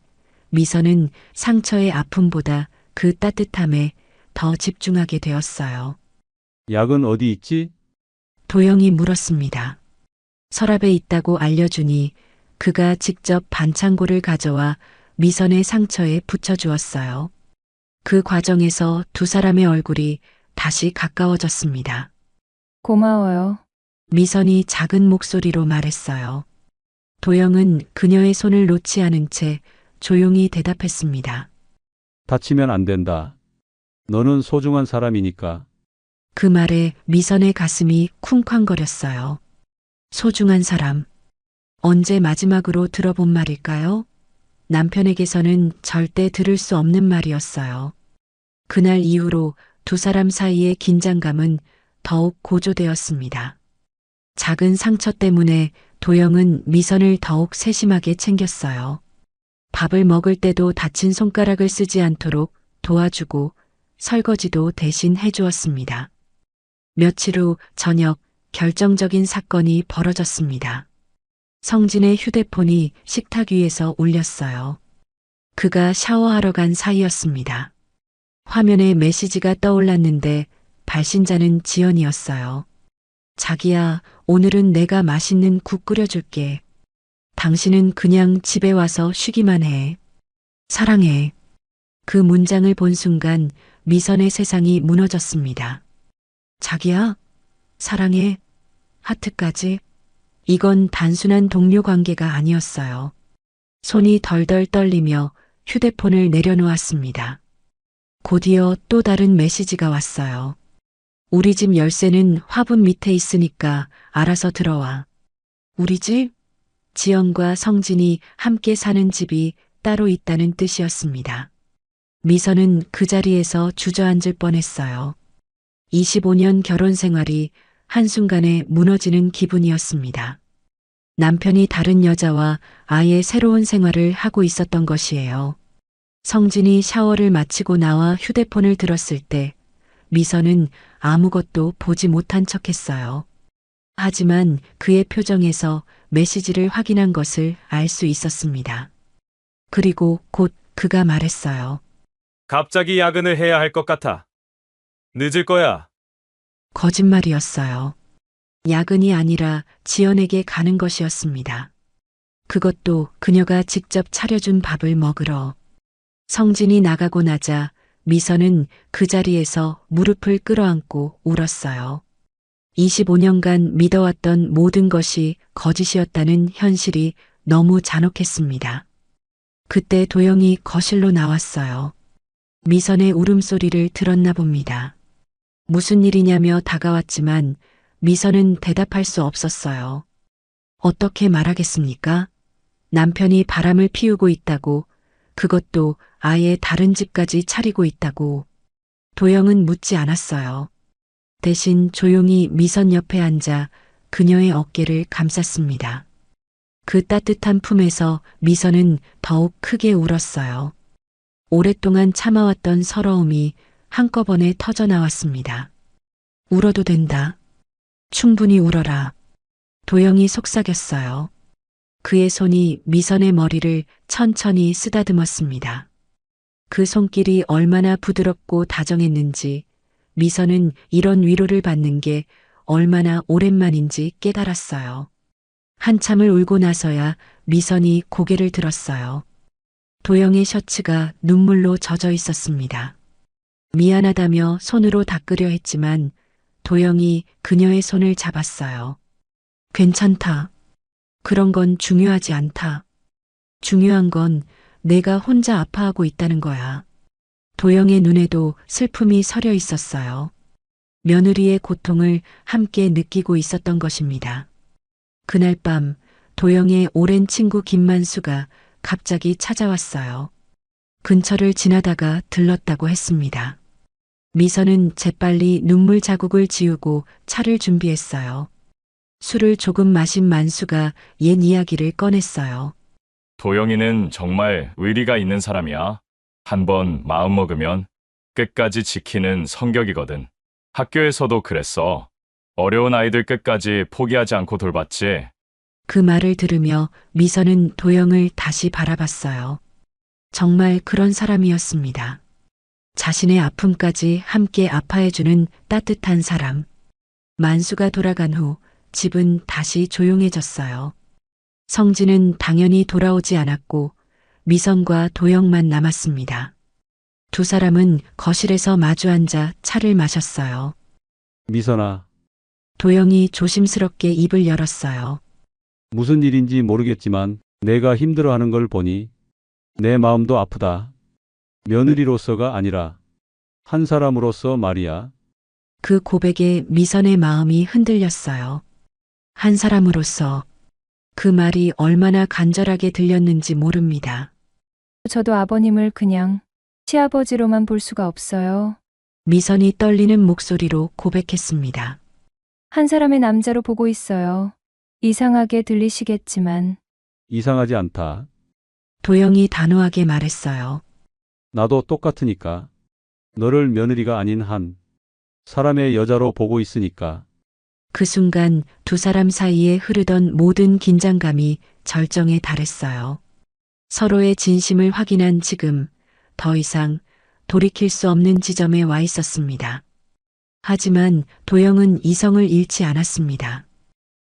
미선은 상처의 아픔보다 그 따뜻함에 더 집중하게 되었어요. 약은 어디 있지? 도영이 물었습니다. 서랍에 있다고 알려주니 그가 직접 반창고를 가져와 미선의 상처에 붙여주었어요. 그 과정에서 두 사람의 얼굴이 다시 가까워졌습니다. 고마워요. 미선이 작은 목소리로 말했어요. 도영은 그녀의 손을 놓지 않은 채 조용히 대답했습니다. 다치면 안 된다. 너는 소중한 사람이니까. 그 말에 미선의 가슴이 쿵쾅거렸어요. 소중한 사람. 언제 마지막으로 들어본 말일까요? 남편에게서는 절대 들을 수 없는 말이었어요. 그날 이후로 두 사람 사이의 긴장감은 더욱 고조되었습니다. 작은 상처 때문에 도영은 미선을 더욱 세심하게 챙겼어요. 밥을 먹을 때도 다친 손가락을 쓰지 않도록 도와주고 설거지도 대신 해주었습니다. 며칠 후 저녁 결정적인 사건이 벌어졌습니다. 성진의 휴대폰이 식탁 위에서 울렸어요. 그가 샤워하러 간 사이였습니다. 화면에 메시지가 떠올랐는데 발신자는 지연이었어요. 자기야, 오늘은 내가 맛있는 국 끓여줄게. 당신은 그냥 집에 와서 쉬기만 해. 사랑해. 그 문장을 본 순간 미선의 세상이 무너졌습니다. 자기야, 사랑해. 하트까지. 이건 단순한 동료 관계가 아니었어요. 손이 덜덜 떨리며 휴대폰을 내려놓았습니다. 곧이어 또 다른 메시지가 왔어요. 우리 집 열쇠는 화분 밑에 있으니까 알아서 들어와. 우리 집? 지연과 성진이 함께 사는 집이 따로 있다는 뜻이었습니다. 미선은 그 자리에서 주저앉을 뻔했어요. 25년 결혼 생활이 한순간에 무너지는 기분이었습니다. 남편이 다른 여자와 아예 새로운 생활을 하고 있었던 것이에요. 성진이 샤워를 마치고 나와 휴대폰을 들었을 때 미선은 아무것도 보지 못한 척했어요. 하지만 그의 표정에서 메시지를 확인한 것을 알 수 있었습니다. 그리고 곧 그가 말했어요. 갑자기 야근을 해야 할 것 같아. 늦을 거야. 거짓말이었어요. 야근이 아니라 지연에게 가는 것이었습니다. 그것도 그녀가 직접 차려준 밥을 먹으러. 성진이 나가고 나자 미선은 그 자리에서 무릎을 끌어안고 울었어요. 25년간 믿어왔던 모든 것이 거짓이었다는 현실이 너무 잔혹했습니다. 그때 도영이 거실로 나왔어요. 미선의 울음소리를 들었나 봅니다. 무슨 일이냐며 다가왔지만 미선은 대답할 수 없었어요. 어떻게 말하겠습니까? 남편이 바람을 피우고 있다고, 그것도 아예 다른 집까지 차리고 있다고. 도영은 묻지 않았어요. 대신 조용히 미선 옆에 앉아 그녀의 어깨를 감쌌습니다. 그 따뜻한 품에서 미선은 더욱 크게 울었어요. 오랫동안 참아왔던 서러움이 한꺼번에 터져나왔습니다. 울어도 된다. 충분히 울어라. 도영이 속삭였어요. 그의 손이 미선의 머리를 천천히 쓰다듬었습니다. 그 손길이 얼마나 부드럽고 다정했는지 미선은 이런 위로를 받는 게 얼마나 오랜만인지 깨달았어요. 한참을 울고 나서야 미선이 고개를 들었어요. 도영의 셔츠가 눈물로 젖어 있었습니다. 미안하다며 손으로 닦으려 했지만 도영이 그녀의 손을 잡았어요. 괜찮다. 그런 건 중요하지 않다. 중요한 건 내가 혼자 아파하고 있다는 거야. 도영의 눈에도 슬픔이 서려 있었어요. 며느리의 고통을 함께 느끼고 있었던 것입니다. 그날 밤 도영의 오랜 친구 김만수가 갑자기 찾아왔어요. 근처를 지나다가 들렀다고 했습니다. 미선은 재빨리 눈물 자국을 지우고 차를 준비했어요. 술을 조금 마신 만수가 옛 이야기를 꺼냈어요. 도영이는 정말 의리가 있는 사람이야. 한번 마음먹으면 끝까지 지키는 성격이거든. 학교에서도 그랬어. 어려운 아이들 끝까지 포기하지 않고 돌봤지. 그 말을 들으며 미선은 도영을 다시 바라봤어요. 정말 그런 사람이었습니다. 자신의 아픔까지 함께 아파해주는 따뜻한 사람. 만수가 돌아간 후 집은 다시 조용해졌어요. 성진은 당연히 돌아오지 않았고 미선과 도영만 남았습니다. 두 사람은 거실에서 마주 앉아 차를 마셨어요. 미선아, 도영이 조심스럽게 입을 열었어요. 무슨 일인지 모르겠지만 내가 힘들어하는 걸 보니 내 마음도 아프다. 며느리로서가 아니라 한 사람으로서 말이야. 그 고백에 미선의 마음이 흔들렸어요. 한 사람으로서 그 말이 얼마나 간절하게 들렸는지 모릅니다. 저도 아버님을 그냥 시아버지로만 볼 수가 없어요. 미선이 떨리는 목소리로 고백했습니다. 한 사람의 남자로 보고 있어요. 이상하게 들리시겠지만 이상하지 않다. 도영이 단호하게 말했어요. 나도 똑같으니까. 너를 며느리가 아닌 한 사람의 여자로 보고 있으니까. 그 순간 두 사람 사이에 흐르던 모든 긴장감이 절정에 달했어요. 서로의 진심을 확인한 지금 더 이상 돌이킬 수 없는 지점에 와 있었습니다. 하지만 도영은 이성을 잃지 않았습니다.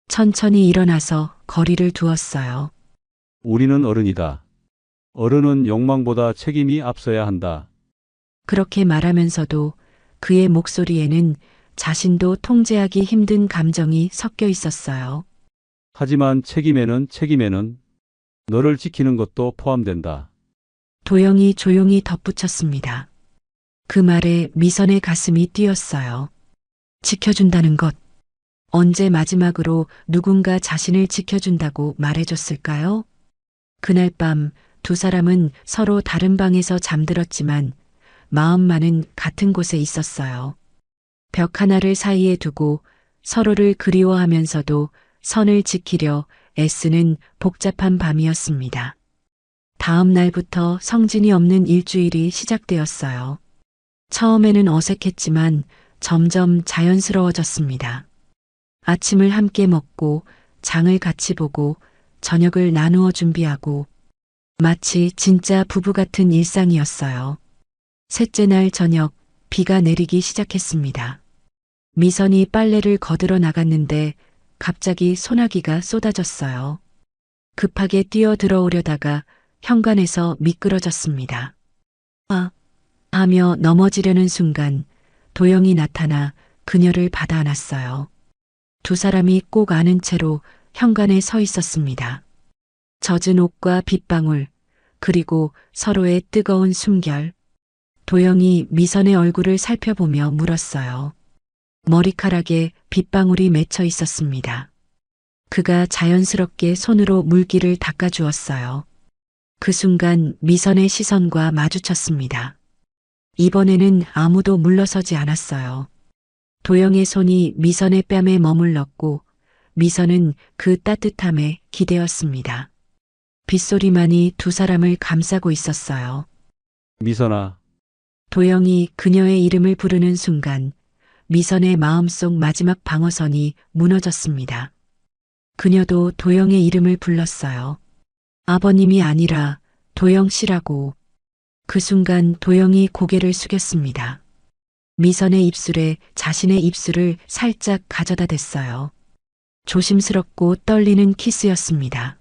천천히 일어나서 거리를 두었어요. 우리는 어른이다. 어른은 욕망보다 책임이 앞서야 한다. 그렇게 말하면서도 그의 목소리에는 자신도 통제하기 힘든 감정이 섞여 있었어요. 하지만 책임에는 너를 지키는 것도 포함된다. 도영이 조용히 덧붙였습니다. 그 말에 미선의 가슴이 뛰었어요. 지켜준다는 것. 언제 마지막으로 누군가 자신을 지켜준다고 말해줬을까요? 그날 밤 두 사람은 서로 다른 방에서 잠들었지만 마음만은 같은 곳에 있었어요. 벽 하나를 사이에 두고 서로를 그리워하면서도 선을 지키려 애쓰는 복잡한 밤이었습니다. 다음 날부터 성진이 없는 일주일이 시작되었어요. 처음에는 어색했지만 점점 자연스러워졌습니다. 아침을 함께 먹고 장을 같이 보고 저녁을 나누어 준비하고 마치 진짜 부부 같은 일상이었어요. 셋째 날 저녁 비가 내리기 시작했습니다. 미선이 빨래를 거들어 나갔는데 갑자기 소나기가 쏟아졌어요. 급하게 뛰어 들어오려다가 현관에서 미끄러졌습니다. 하며 넘어지려는 순간 도영이 나타나 그녀를 받아 안았어요. 두 사람이 꼭 안은 채로 현관에 서 있었습니다. 젖은 옷과 빗방울, 그리고 서로의 뜨거운 숨결. 도영이 미선의 얼굴을 살펴보며 물었어요. 머리카락에 빗방울이 맺혀 있었습니다. 그가 자연스럽게 손으로 물기를 닦아주었어요. 그 순간 미선의 시선과 마주쳤습니다. 이번에는 아무도 물러서지 않았어요. 도영의 손이 미선의 뺨에 머물렀고 미선은 그 따뜻함에 기대었습니다. 빗소리만이 두 사람을 감싸고 있었어요. 미선아, 도영이 그녀의 이름을 부르는 순간 미선의 마음속 마지막 방어선이 무너졌습니다. 그녀도 도영의 이름을 불렀어요. 아버님이 아니라 도영 씨라고. 그 순간 도영이 고개를 숙였습니다. 미선의 입술에 자신의 입술을 살짝 가져다 댔어요. 조심스럽고 떨리는 키스였습니다.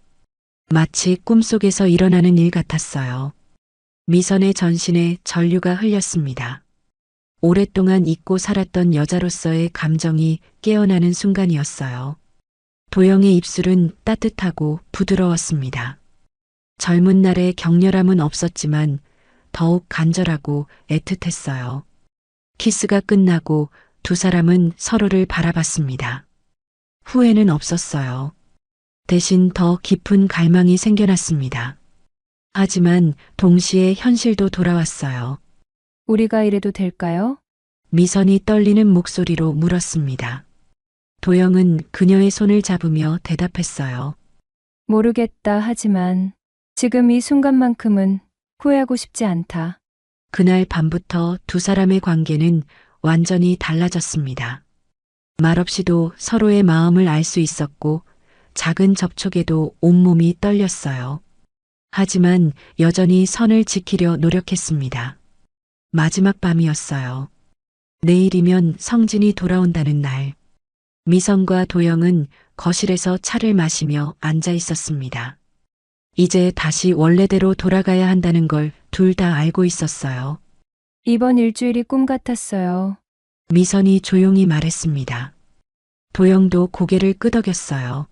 마치 꿈속에서 일어나는 일 같았어요. 미선의 전신에 전류가 흘렸습니다. 오랫동안 잊고 살았던 여자로서의 감정이 깨어나는 순간이었어요. 도영의 입술은 따뜻하고 부드러웠습니다. 젊은 날의 격렬함은 없었지만 더욱 간절하고 애틋했어요. 키스가 끝나고 두 사람은 서로를 바라봤습니다. 후회는 없었어요. 대신 더 깊은 갈망이 생겨났습니다. 하지만 동시에 현실도 돌아왔어요. 우리가 이래도 될까요? 미선이 떨리는 목소리로 물었습니다. 도영은 그녀의 손을 잡으며 대답했어요. 모르겠다 하지만 지금 이 순간만큼은 후회하고 싶지 않다. 그날 밤부터 두 사람의 관계는 완전히 달라졌습니다. 말없이도 서로의 마음을 알 수 있었고 작은 접촉에도 온몸이 떨렸어요. 하지만 여전히 선을 지키려 노력했습니다. 마지막 밤이었어요. 내일이면 성진이 돌아온다는 날. 미선과 도영은 거실에서 차를 마시며 앉아 있었습니다. 이제 다시 원래대로 돌아가야 한다는 걸 둘 다 알고 있었어요. 이번 일주일이 꿈 같았어요. 미선이 조용히 말했습니다. 도영도 고개를 끄덕였어요.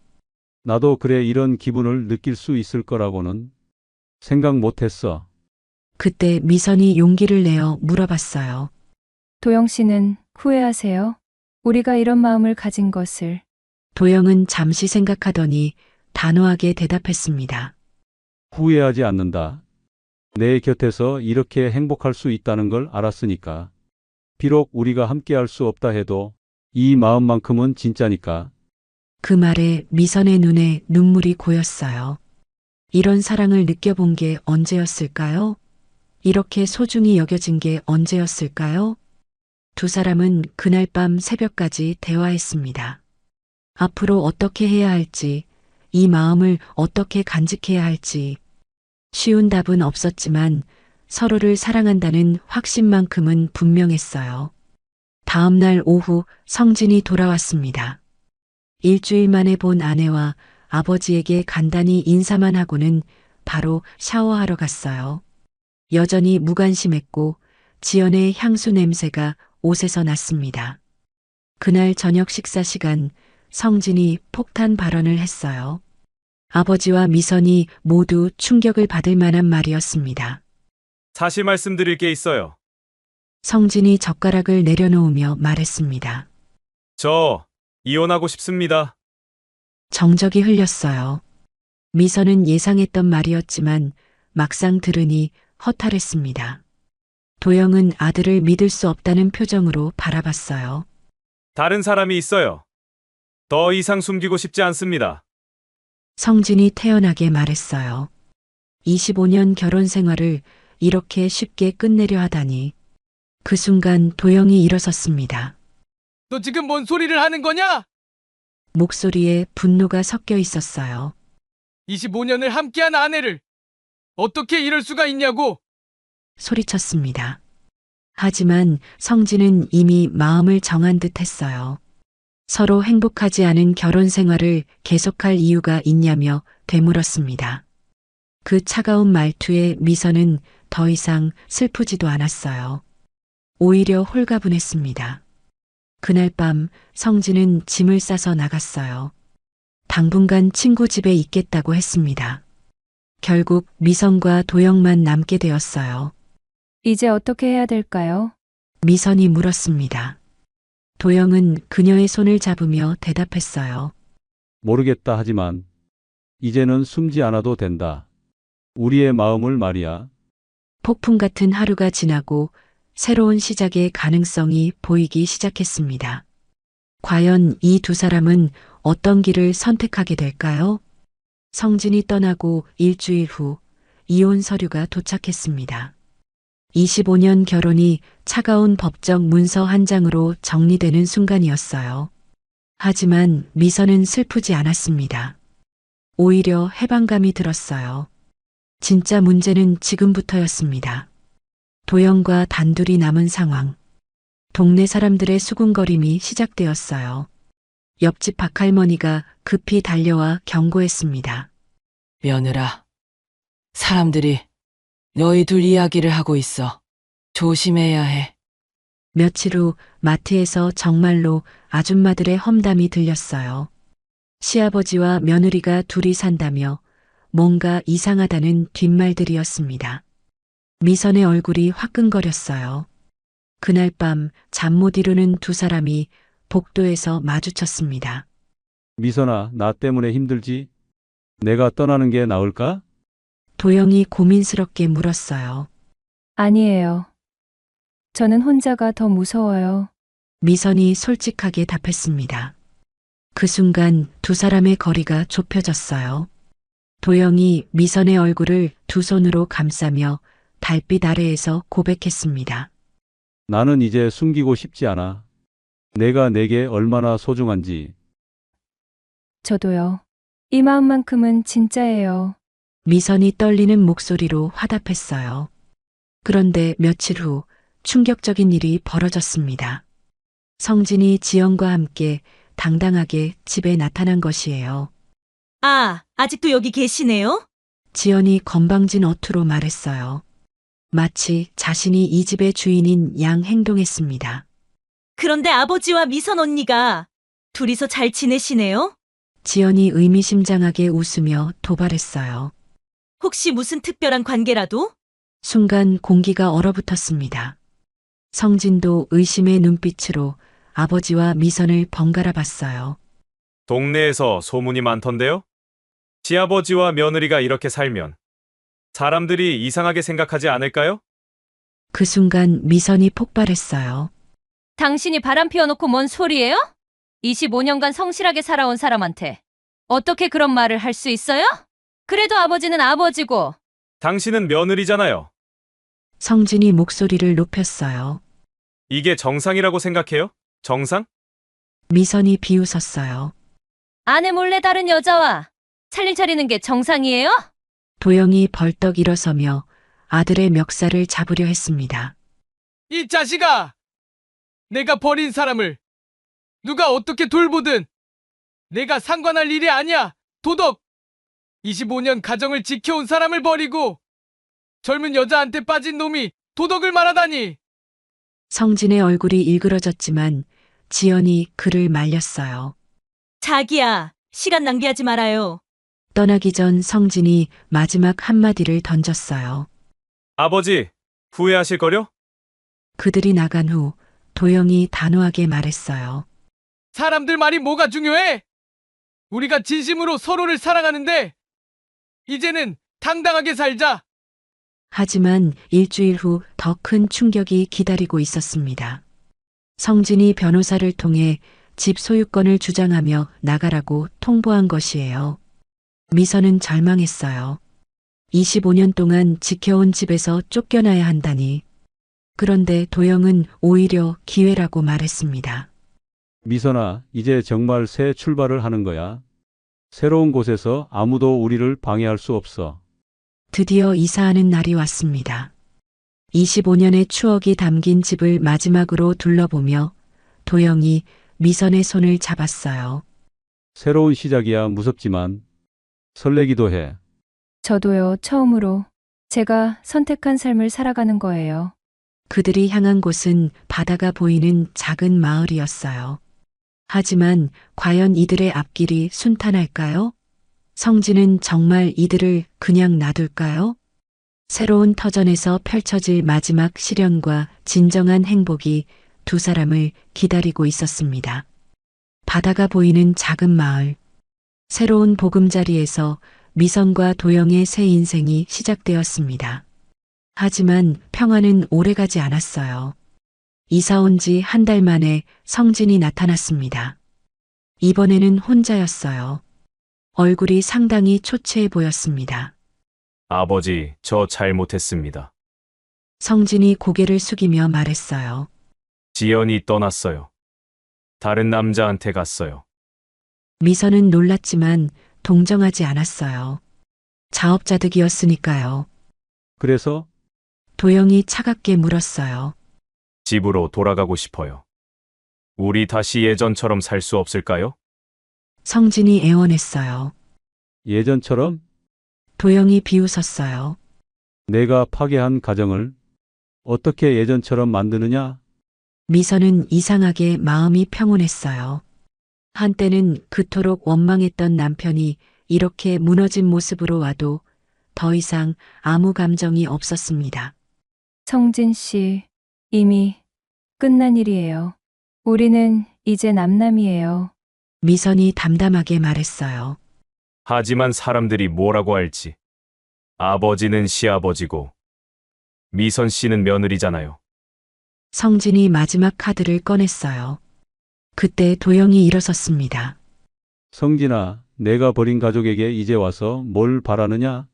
나도 그래 이런 기분을 느낄 수 있을 거라고는 생각 못 했어. 그때 미선이 용기를 내어 물어봤어요. 도영 씨는 후회하세요? 우리가 이런 마음을 가진 것을. 도영은 잠시 생각하더니 단호하게 대답했습니다. 후회하지 않는다. 내 곁에서 이렇게 행복할 수 있다는 걸 알았으니까. 비록 우리가 함께할 수 없다 해도 이 마음만큼은 진짜니까. 그 말에 미선의 눈에 눈물이 고였어요. 이런 사랑을 느껴본 게 언제였을까요? 이렇게 소중히 여겨진 게 언제였을까요? 두 사람은 그날 밤 새벽까지 대화했습니다. 앞으로 어떻게 해야 할지, 이 마음을 어떻게 간직해야 할지. 쉬운 답은 없었지만 서로를 사랑한다는 확신만큼은 분명했어요. 다음 날 오후 성진이 돌아왔습니다. 일주일 만에 본 아내와 아버지에게 간단히 인사만 하고는 바로 샤워하러 갔어요. 여전히 무관심했고 지연의 향수 냄새가 옷에서 났습니다. 그날 저녁 식사 시간 성진이 폭탄 발언을 했어요. 아버지와 미선이 모두 충격을 받을 만한 말이었습니다. 사실 말씀드릴 게 있어요. 성진이 젓가락을 내려놓으며 말했습니다. 저 이혼하고 싶습니다. 정적이 흘렸어요. 미선은 예상했던 말이었지만 막상 들으니 허탈했습니다. 도영은 아들을 믿을 수 없다는 표정으로 바라봤어요. 다른 사람이 있어요. 더 이상 숨기고 싶지 않습니다. 성진이 태연하게 말했어요. 25년 결혼 생활을 이렇게 쉽게 끝내려 하다니. 그 순간 도영이 일어섰습니다. 너 지금 뭔 소리를 하는 거냐? 목소리에 분노가 섞여 있었어요. 25년을 함께한 아내를 어떻게 이럴 수가 있냐고! 소리쳤습니다. 하지만 성진은 이미 마음을 정한 듯 했어요. 서로 행복하지 않은 결혼 생활을 계속할 이유가 있냐며 되물었습니다. 그 차가운 말투에 미선은 더 이상 슬프지도 않았어요. 오히려 홀가분했습니다. 그날 밤 성진은 짐을 싸서 나갔어요. 당분간 친구 집에 있겠다고 했습니다. 결국 미선과 도영만 남게 되었어요. 이제 어떻게 해야 될까요? 미선이 물었습니다. 도영은 그녀의 손을 잡으며 대답했어요. 모르겠다 하지만 이제는 숨지 않아도 된다. 우리의 마음을 말이야. 폭풍 같은 하루가 지나고 새로운 시작의 가능성이 보이기 시작했습니다. 과연 이 두 사람은 어떤 길을 선택하게 될까요? 성진이 떠나고 일주일 후 이혼 서류가 도착했습니다. 25년 결혼이 차가운 법적 문서 한 장으로 정리되는 순간이었어요. 하지만 미선은 슬프지 않았습니다. 오히려 해방감이 들었어요. 진짜 문제는 지금부터였습니다. 도영과 단둘이 남은 상황. 동네 사람들의 수군거림이 시작되었어요. 옆집 박할머니가 급히 달려와 경고했습니다. 며느라, 사람들이 너희 둘 이야기를 하고 있어. 조심해야 해. 며칠 후 마트에서 정말로 아줌마들의 험담이 들렸어요. 시아버지와 며느리가 둘이 산다며 뭔가 이상하다는 뒷말들이었습니다. 미선의 얼굴이 화끈거렸어요. 그날 밤 잠 못 이루는 두 사람이 복도에서 마주쳤습니다. 미선아, 나 때문에 힘들지? 내가 떠나는 게 나을까? 도영이 고민스럽게 물었어요. 아니에요. 저는 혼자가 더 무서워요. 미선이 솔직하게 답했습니다. 그 순간 두 사람의 거리가 좁혀졌어요. 도영이 미선의 얼굴을 두 손으로 감싸며 달빛 아래에서 고백했습니다. 나는 이제 숨기고 싶지 않아. 내가 내게 얼마나 소중한지. 저도요. 이 마음만큼은 진짜예요. 미선이 떨리는 목소리로 화답했어요. 그런데 며칠 후 충격적인 일이 벌어졌습니다. 성진이 지연과 함께 당당하게 집에 나타난 것이에요. 아, 아직도 여기 계시네요? 지연이 건방진 어투로 말했어요. 마치 자신이 이 집의 주인인 양 행동했습니다. 그런데 아버지와 미선 언니가 둘이서 잘 지내시네요? 지연이 의미심장하게 웃으며 도발했어요. 혹시 무슨 특별한 관계라도? 순간 공기가 얼어붙었습니다. 성진도 의심의 눈빛으로 아버지와 미선을 번갈아 봤어요. 동네에서 소문이 많던데요? 지아버지와 며느리가 이렇게 살면 사람들이 이상하게 생각하지 않을까요? 그 순간 미선이 폭발했어요. 당신이 바람 피워놓고 뭔 소리예요? 25년간 성실하게 살아온 사람한테 어떻게 그런 말을 할 수 있어요? 그래도 아버지는 아버지고. 당신은 며느리잖아요. 성진이 목소리를 높였어요. 이게 정상이라고 생각해요? 정상? 미선이 비웃었어요. 아내 몰래 다른 여자와 살림 차리는 게 정상이에요? 도영이 벌떡 일어서며 아들의 멱살을 잡으려 했습니다. 이 자식아! 내가 버린 사람을 누가 어떻게 돌보든 내가 상관할 일이 아니야. 도덕! 25년 가정을 지켜온 사람을 버리고 젊은 여자한테 빠진 놈이 도덕을 말하다니! 성진의 얼굴이 일그러졌지만 지연이 그를 말렸어요. 자기야, 시간 낭비하지 말아요. 떠나기 전 성진이 마지막 한마디를 던졌어요. 아버지, 후회하실 거려? 그들이 나간 후 도영이 단호하게 말했어요. 사람들 말이 뭐가 중요해? 우리가 진심으로 서로를 사랑하는데 이제는 당당하게 살자. 하지만 일주일 후 더 큰 충격이 기다리고 있었습니다. 성진이 변호사를 통해 집 소유권을 주장하며 나가라고 통보한 것이에요. 미선은 절망했어요. 25년 동안 지켜온 집에서 쫓겨나야 한다니. 그런데 도영은 오히려 기회라고 말했습니다. 미선아, 이제 정말 새 출발을 하는 거야. 새로운 곳에서 아무도 우리를 방해할 수 없어. 드디어 이사하는 날이 왔습니다. 25년의 추억이 담긴 집을 마지막으로 둘러보며 도영이 미선의 손을 잡았어요. 새로운 시작이야 무섭지만 설레기도 해. 저도요, 처음으로 제가 선택한 삶을 살아가는 거예요. 그들이 향한 곳은 바다가 보이는 작은 마을이었어요. 하지만 과연 이들의 앞길이 순탄할까요? 성진은 정말 이들을 그냥 놔둘까요? 새로운 터전에서 펼쳐질 마지막 시련과 진정한 행복이 두 사람을 기다리고 있었습니다. 바다가 보이는 작은 마을. 새로운 보금자리에서 미선과 도영의 새 인생이 시작되었습니다. 하지만 평화는 오래가지 않았어요. 이사 온 지 한 달 만에 성진이 나타났습니다. 이번에는 혼자였어요. 얼굴이 상당히 초췌해 보였습니다. 아버지, 저 잘못했습니다. 성진이 고개를 숙이며 말했어요. 지연이 떠났어요. 다른 남자한테 갔어요. 미선은 놀랐지만 동정하지 않았어요. 자업자득이었으니까요. 그래서 도영이 차갑게 물었어요. 집으로 돌아가고 싶어요. 우리 다시 예전처럼 살 수 없을까요? 성진이 애원했어요. 예전처럼 도영이 비웃었어요. 내가 파괴한 가정을 어떻게 예전처럼 만드느냐? 미선은 이상하게 마음이 평온했어요. 한때는 그토록 원망했던 남편이 이렇게 무너진 모습으로 와도 더 이상 아무 감정이 없었습니다. 성진 씨, 이미 끝난 일이에요. 우리는 이제 남남이에요. 미선이 담담하게 말했어요. 하지만 사람들이 뭐라고 할지. 아버지는 시아버지고 미선 씨는 며느리잖아요. 성진이 마지막 카드를 꺼냈어요. 그때 도영이 일어섰습니다. 성진아, 내가 버린 가족에게 이제 와서 뭘 바라느냐?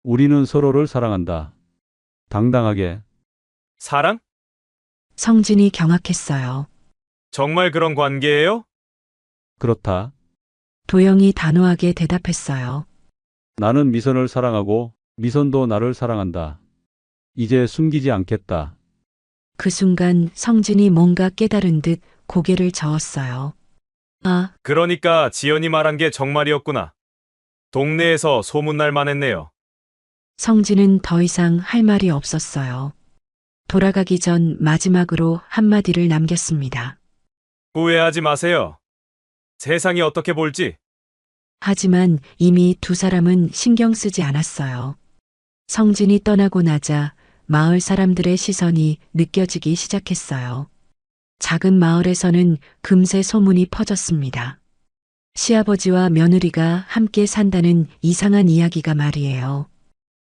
우리는 서로를 사랑한다. 당당하게. 사랑? 성진이 경악했어요. 정말 그런 관계예요? 그렇다. 도영이 단호하게 대답했어요. 나는 미선을 사랑하고 미선도 나를 사랑한다. 이제 숨기지 않겠다. 그 순간 성진이 뭔가 깨달은 듯 고개를 저었어요. 아, 그러니까 지연이 말한 게 정말이었구나. 동네에서 소문날 만했네요. 성진은 더 이상 할 말이 없었어요. 돌아가기 전 마지막으로 한마디를 남겼습니다. 후회하지 마세요. 세상이 어떻게 볼지. 하지만 이미 두 사람은 신경 쓰지 않았어요. 성진이 떠나고 나자 마을 사람들의 시선이 느껴지기 시작했어요. 작은 마을에서는 금세 소문이 퍼졌습니다. 시아버지와 며느리가 함께 산다는 이상한 이야기가 말이에요.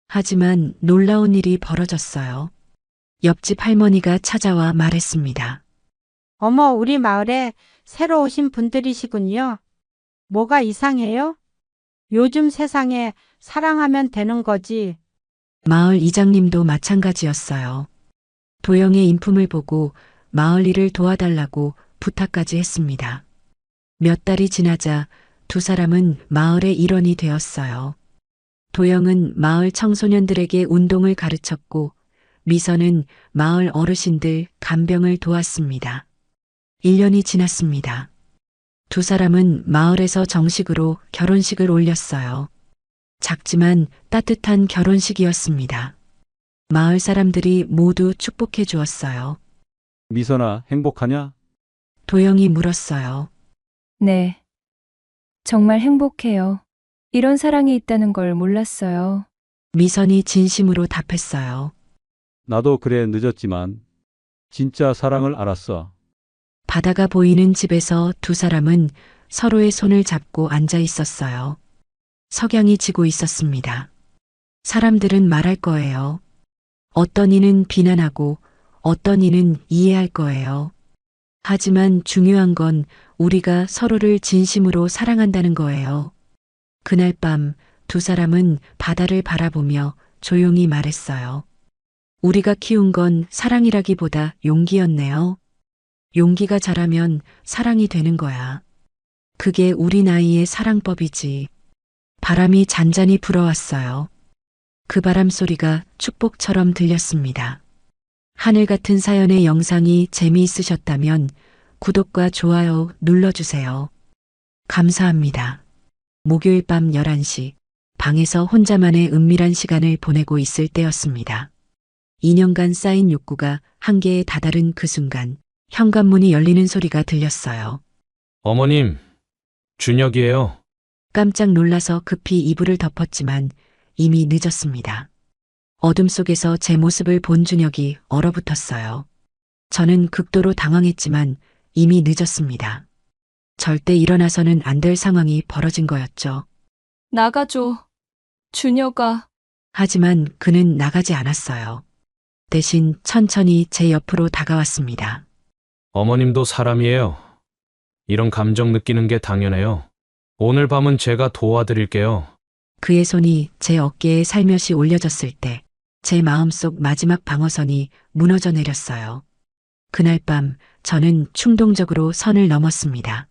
하지만 놀라운 일이 벌어졌어요. 옆집 할머니가 찾아와 말했습니다. 어머, 우리 마을에 새로 오신 분들이시군요. 뭐가 이상해요? 요즘 세상에 사랑하면 되는 거지. 마을 이장님도 마찬가지였어요. 도영의 인품을 보고 마을 일을 도와달라고 부탁까지 했습니다. 몇 달이 지나자 두 사람은 마을의 일원이 되었어요. 도영은 마을 청소년들에게 운동을 가르쳤고 미선은 마을 어르신들 간병을 도왔습니다. 1년이 지났습니다. 두 사람은 마을에서 정식으로 결혼식을 올렸어요. 작지만 따뜻한 결혼식이었습니다. 마을 사람들이 모두 축복해 주었어요. 미선아, 행복하냐? 도영이 물었어요. 네. 정말 행복해요. 이런 사랑이 있다는 걸 몰랐어요. 미선이 진심으로 답했어요. 나도 그래 늦었지만 진짜 사랑을 알았어. 바다가 보이는 집에서 두 사람은 서로의 손을 잡고 앉아 있었어요. 석양이 지고 있었습니다. 사람들은 말할 거예요. 어떤 이는 비난하고 어떤 이는 이해할 거예요. 하지만 중요한 건 우리가 서로를 진심으로 사랑한다는 거예요. 그날 밤 두 사람은 바다를 바라보며 조용히 말했어요. 우리가 키운 건 사랑이라기보다 용기였네요. 용기가 자라면 사랑이 되는 거야. 그게 우리 나이의 사랑법이지. 바람이 잔잔히 불어왔어요. 그 바람 소리가 축복처럼 들렸습니다. 하늘 같은 사연의 영상이 재미있으셨다면 구독과 좋아요 눌러주세요. 감사합니다. 목요일 밤 11시 방에서 혼자만의 은밀한 시간을 보내고 있을 때였습니다. 2년간 쌓인 욕구가 한계에 다다른 그 순간 현관문이 열리는 소리가 들렸어요. 어머님, 준혁이에요. 깜짝 놀라서 급히 이불을 덮었지만 이미 늦었습니다. 어둠 속에서 제 모습을 본 준혁이 얼어붙었어요. 저는 극도로 당황했지만 이미 늦었습니다. 절대 일어나서는 안 될 상황이 벌어진 거였죠. 나가줘. 준혁아. 하지만 그는 나가지 않았어요. 대신 천천히 제 옆으로 다가왔습니다. 어머님도 사람이에요. 이런 감정 느끼는 게 당연해요. 오늘 밤은 제가 도와드릴게요. 그의 손이 제 어깨에 살며시 올려졌을 때 제 마음속 마지막 방어선이 무너져 내렸어요. 그날 밤 저는 충동적으로 선을 넘었습니다.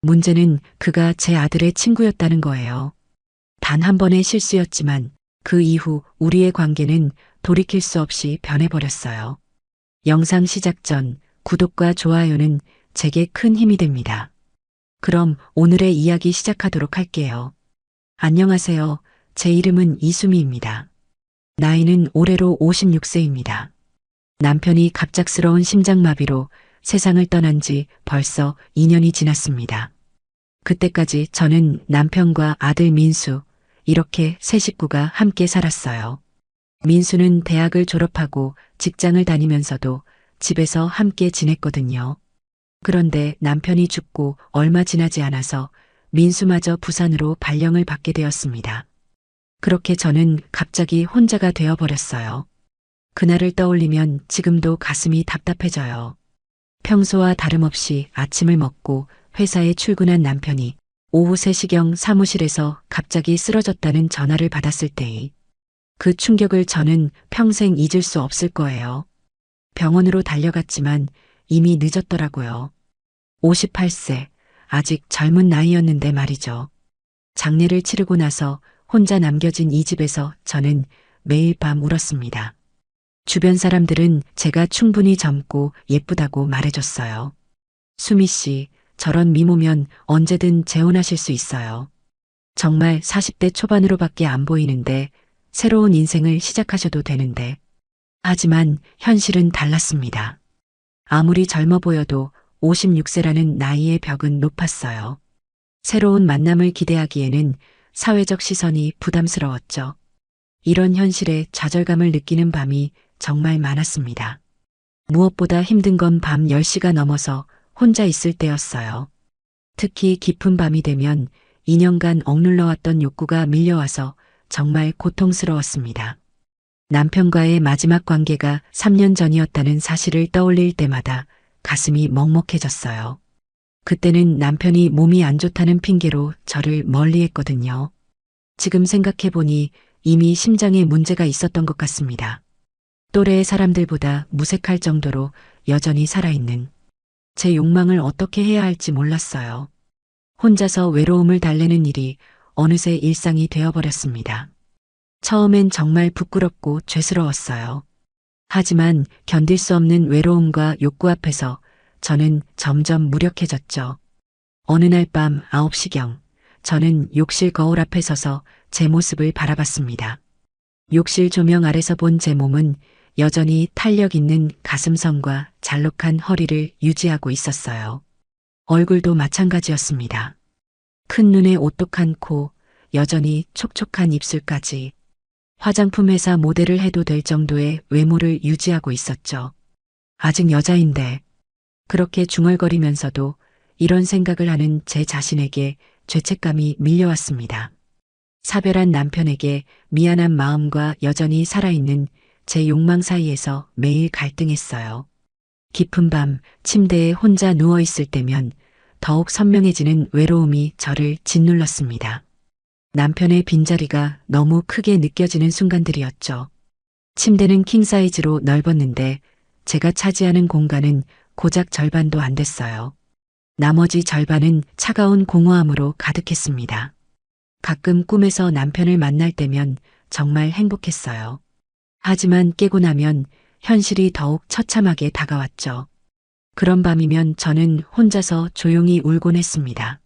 문제는 그가 제 아들의 친구였다는 거예요. 단 한 번의 실수였지만 그 이후 우리의 관계는 돌이킬 수 없이 변해버렸어요. 영상 시작 전 구독과 좋아요는 제게 큰 힘이 됩니다. 그럼 오늘의 이야기 시작하도록 할게요. 안녕하세요. 제 이름은 이수미입니다. 나이는 올해로 56세입니다. 남편이 갑작스러운 심장마비로 세상을 떠난 지 벌써 2년이 지났습니다. 그때까지 저는 남편과 아들 민수, 이렇게 세 식구가 함께 살았어요. 민수는 대학을 졸업하고 직장을 다니면서도 집에서 함께 지냈거든요. 그런데 남편이 죽고 얼마 지나지 않아서 민수마저 부산으로 발령을 받게 되었습니다. 그렇게 저는 갑자기 혼자가 되어버렸어요. 그날을 떠올리면 지금도 가슴이 답답해져요. 평소와 다름없이 아침을 먹고 회사에 출근한 남편이 오후 3시경 사무실에서 갑자기 쓰러졌다는 전화를 받았을 때의 그 충격을 저는 평생 잊을 수 없을 거예요. 병원으로 달려갔지만 이미 늦었더라고요. 58세, 아직 젊은 나이였는데 말이죠. 장례를 치르고 나서 혼자 남겨진 이 집에서 저는 매일 밤 울었습니다. 주변 사람들은 제가 충분히 젊고 예쁘다고 말해줬어요. 수미 씨, 저런 미모면 언제든 재혼하실 수 있어요. 정말 40대 초반으로밖에 안 보이는데 새로운 인생을 시작하셔도 되는데. 하지만 현실은 달랐습니다. 아무리 젊어 보여도 56세라는 나이의 벽은 높았어요. 새로운 만남을 기대하기에는 사회적 시선이 부담스러웠죠. 이런 현실에 좌절감을 느끼는 밤이 정말 많았습니다. 무엇보다 힘든 건 밤 10시가 넘어서 혼자 있을 때였어요. 특히 깊은 밤이 되면 2년간 억눌러왔던 욕구가 밀려와서 정말 고통스러웠습니다. 남편과의 마지막 관계가 3년 전이었다는 사실을 떠올릴 때마다 가슴이 먹먹해졌어요. 그때는 남편이 몸이 안 좋다는 핑계로 저를 멀리했거든요. 지금 생각해보니 이미 심장에 문제가 있었던 것 같습니다. 또래의 사람들보다 무색할 정도로 여전히 살아있는 제 욕망을 어떻게 해야 할지 몰랐어요. 혼자서 외로움을 달래는 일이 어느새 일상이 되어버렸습니다. 처음엔 정말 부끄럽고 죄스러웠어요. 하지만 견딜 수 없는 외로움과 욕구 앞에서 저는 점점 무력해졌죠. 어느 날 밤 9시경, 저는 욕실 거울 앞에 서서 제 모습을 바라봤습니다. 욕실 조명 아래서 본 제 몸은 여전히 탄력 있는 가슴선과 잘록한 허리를 유지하고 있었어요. 얼굴도 마찬가지였습니다. 큰 눈에 오똑한 코, 여전히 촉촉한 입술까지. 화장품 회사 모델을 해도 될 정도의 외모를 유지하고 있었죠. 아직 여자인데. 그렇게 중얼거리면서도 이런 생각을 하는 제 자신에게 죄책감이 밀려왔습니다. 사별한 남편에게 미안한 마음과 여전히 살아있는 제 욕망 사이에서 매일 갈등했어요. 깊은 밤 침대에 혼자 누워있을 때면 더욱 선명해지는 외로움이 저를 짓눌렀습니다. 남편의 빈자리가 너무 크게 느껴지는 순간들이었죠. 침대는 킹사이즈로 넓었는데 제가 차지하는 공간은 고작 절반도 안 됐어요. 나머지 절반은 차가운 공허함으로 가득했습니다. 가끔 꿈에서 남편을 만날 때면 정말 행복했어요. 하지만 깨고 나면 현실이 더욱 처참하게 다가왔죠. 그런 밤이면 저는 혼자서 조용히 울곤 했습니다.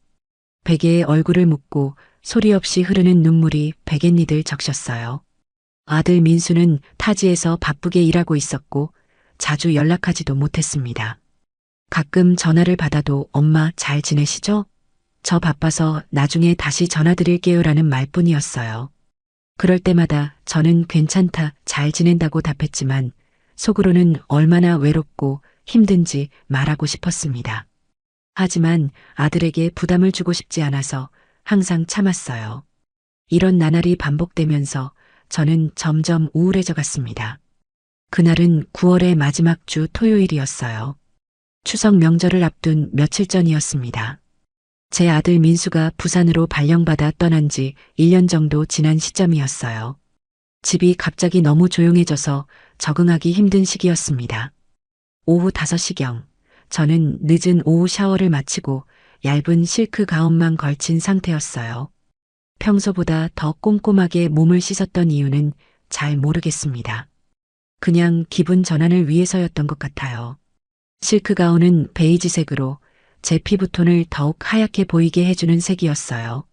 베개에 얼굴을 묻고 소리 없이 흐르는 눈물이 베갯니들 적셨어요. 아들 민수는 타지에서 바쁘게 일하고 있었고 자주 연락하지도 못했습니다. 가끔 전화를 받아도 엄마 잘 지내시죠? 저 바빠서 나중에 다시 전화드릴게요라는 말뿐이었어요. 그럴 때마다 저는 괜찮다, 잘 지낸다고 답했지만 속으로는 얼마나 외롭고 힘든지 말하고 싶었습니다. 하지만 아들에게 부담을 주고 싶지 않아서 항상 참았어요. 이런 나날이 반복되면서 저는 점점 우울해져 갔습니다. 그날은 9월의 마지막 주 토요일이었어요. 추석 명절을 앞둔 며칠 전이었습니다. 제 아들 민수가 부산으로 발령받아 떠난 지 1년 정도 지난 시점이었어요. 집이 갑자기 너무 조용해져서 적응하기 힘든 시기였습니다. 오후 5시경, 저는 늦은 오후 샤워를 마치고 얇은 실크 가운만 걸친 상태였어요. 평소보다 더 꼼꼼하게 몸을 씻었던 이유는 잘 모르겠습니다. 그냥 기분 전환을 위해서였던 것 같아요. 실크 가운은 베이지색으로 제 피부톤을 더욱 하얗게 보이게 해주는 색이었어요.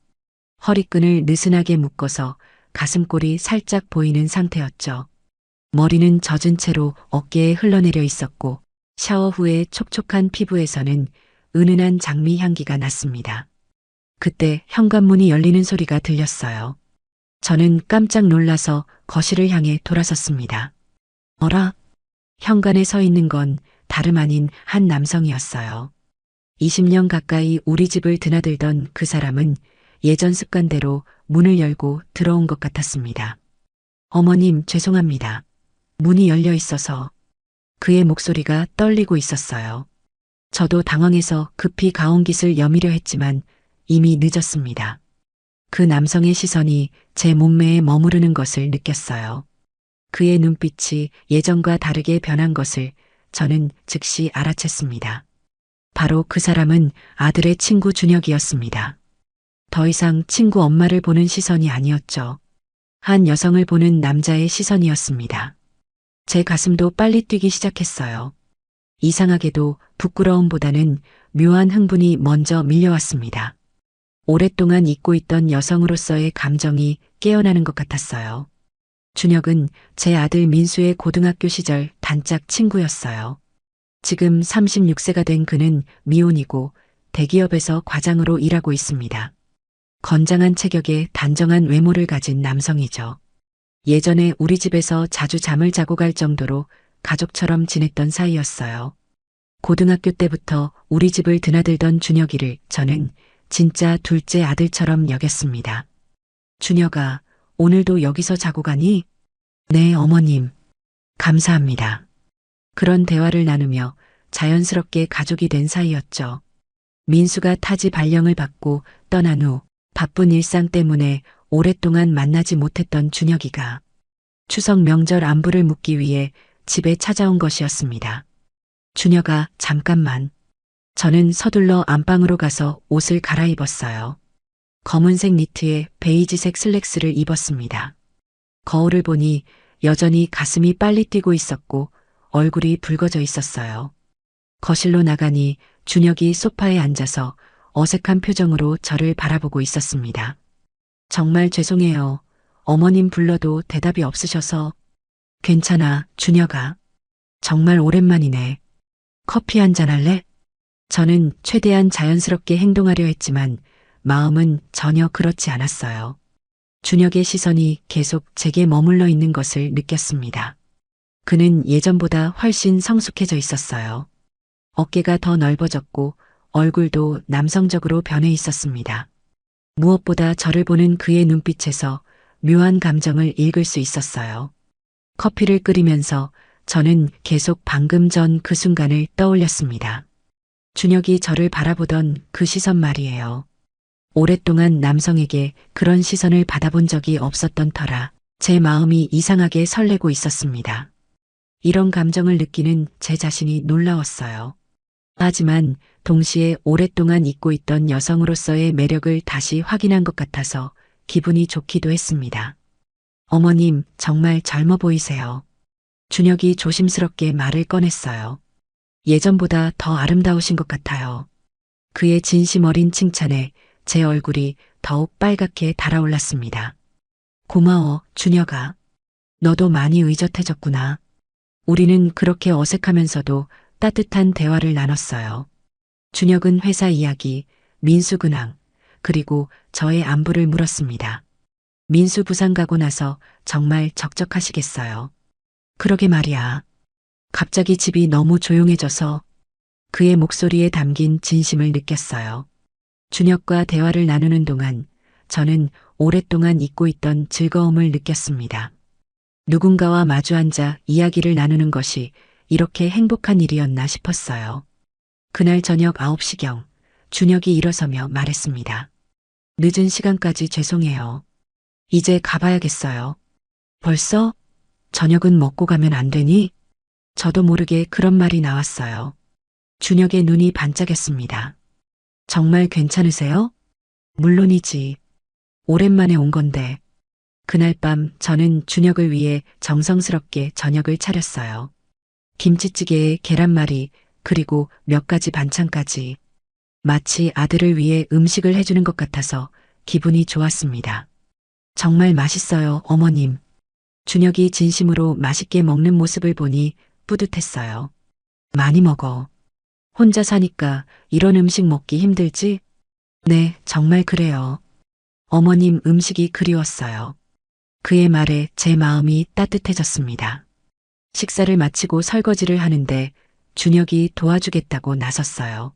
허리끈을 느슨하게 묶어서 가슴골이 살짝 보이는 상태였죠. 머리는 젖은 채로 어깨에 흘러내려 있었고 샤워 후에 촉촉한 피부에서는 은은한 장미 향기가 났습니다. 그때 현관문이 열리는 소리가 들렸어요. 저는 깜짝 놀라서 거실을 향해 돌아섰습니다. 어라? 현관에 서 있는 건 다름 아닌 한 남성이었어요. 20년 가까이 우리 집을 드나들던 그 사람은 예전 습관대로 문을 열고 들어온 것 같았습니다. 어머님, 죄송합니다. 문이 열려 있어서. 그의 목소리가 떨리고 있었어요. 저도 당황해서 급히 가온깃을 여미려 했지만 이미 늦었습니다. 그 남성의 시선이 제 몸매에 머무르는 것을 느꼈어요. 그의 눈빛이 예전과 다르게 변한 것을 저는 즉시 알아챘습니다. 바로 그 사람은 아들의 친구 준혁이었습니다. 더 이상 친구 엄마를 보는 시선이 아니었죠. 한 여성을 보는 남자의 시선이었습니다. 제 가슴도 빨리 뛰기 시작했어요. 이상하게도 부끄러움보다는 묘한 흥분이 먼저 밀려왔습니다. 오랫동안 잊고 있던 여성으로서의 감정이 깨어나는 것 같았어요. 준혁은 제 아들 민수의 고등학교 시절 단짝 친구였어요. 지금 36세가 된 그는 미혼이고 대기업에서 과장으로 일하고 있습니다. 건장한 체격에 단정한 외모를 가진 남성이죠. 예전에 우리 집에서 자주 잠을 자고 갈 정도로 가족처럼 지냈던 사이였어요. 고등학교 때부터 우리 집을 드나들던 준혁이를 저는 진짜 둘째 아들처럼 여겼습니다. 준혁아, 오늘도 여기서 자고 가니? 네, 어머님. 감사합니다. 그런 대화를 나누며 자연스럽게 가족이 된 사이였죠. 민수가 타지 발령을 받고 떠난 후 바쁜 일상 때문에 오랫동안 만나지 못했던 준혁이가 추석 명절 안부를 묻기 위해 집에 찾아온 것이었습니다. 준혁아, 잠깐만. 저는 서둘러 안방으로 가서 옷을 갈아입었어요. 검은색 니트에 베이지색 슬랙스를 입었습니다. 거울을 보니 여전히 가슴이 빨리 뛰고 있었고 얼굴이 붉어져 있었어요. 거실로 나가니 준혁이 소파에 앉아서 어색한 표정으로 저를 바라보고 있었습니다. 정말 죄송해요. 어머님 불러도 대답이 없으셔서. 괜찮아, 준혁아. 정말 오랜만이네. 커피 한잔 할래? 저는 최대한 자연스럽게 행동하려 했지만 마음은 전혀 그렇지 않았어요. 준혁의 시선이 계속 제게 머물러 있는 것을 느꼈습니다. 그는 예전보다 훨씬 성숙해져 있었어요. 어깨가 더 넓어졌고 얼굴도 남성적으로 변해 있었습니다. 무엇보다 저를 보는 그의 눈빛에서 묘한 감정을 읽을 수 있었어요. 커피를 끓이면서 저는 계속 방금 전 그 순간을 떠올렸습니다. 준혁이 저를 바라보던 그 시선 말이에요. 오랫동안 남성에게 그런 시선을 받아본 적이 없었던 터라 제 마음이 이상하게 설레고 있었습니다. 이런 감정을 느끼는 제 자신이 놀라웠어요. 하지만 동시에 오랫동안 잊고 있던 여성으로서의 매력을 다시 확인한 것 같아서 기분이 좋기도 했습니다. 어머님, 정말 젊어 보이세요. 준혁이 조심스럽게 말을 꺼냈어요. 예전보다 더 아름다우신 것 같아요. 그의 진심 어린 칭찬에 제 얼굴이 더욱 빨갛게 달아올랐습니다. 고마워, 준혁아. 너도 많이 의젓해졌구나. 우리는 그렇게 어색하면서도 따뜻한 대화를 나눴어요. 준혁은 회사 이야기, 민수 근황, 그리고 저의 안부를 물었습니다. 민수 부산 가고 나서 정말 적적하시겠어요. 그러게 말이야. 갑자기 집이 너무 조용해져서 그의 목소리에 담긴 진심을 느꼈어요. 준혁과 대화를 나누는 동안 저는 오랫동안 잊고 있던 즐거움을 느꼈습니다. 누군가와 마주 앉아 이야기를 나누는 것이 이렇게 행복한 일이었나 싶었어요. 그날 저녁 9시경 준혁이 일어서며 말했습니다. 늦은 시간까지 죄송해요. 이제 가봐야겠어요. 벌써? 저녁은 먹고 가면 안 되니? 저도 모르게 그런 말이 나왔어요. 준혁의 눈이 반짝였습니다. 정말 괜찮으세요? 물론이지. 오랜만에 온 건데. 그날 밤 저는 준혁을 위해 정성스럽게 저녁을 차렸어요. 김치찌개에 계란말이, 그리고 몇 가지 반찬까지. 마치 아들을 위해 음식을 해주는 것 같아서 기분이 좋았습니다. 정말 맛있어요, 어머님. 준혁이 진심으로 맛있게 먹는 모습을 보니 뿌듯했어요. 많이 먹어. 혼자 사니까 이런 음식 먹기 힘들지? 네, 정말 그래요. 어머님 음식이 그리웠어요. 그의 말에 제 마음이 따뜻해졌습니다. 식사를 마치고 설거지를 하는데 준혁이 도와주겠다고 나섰어요.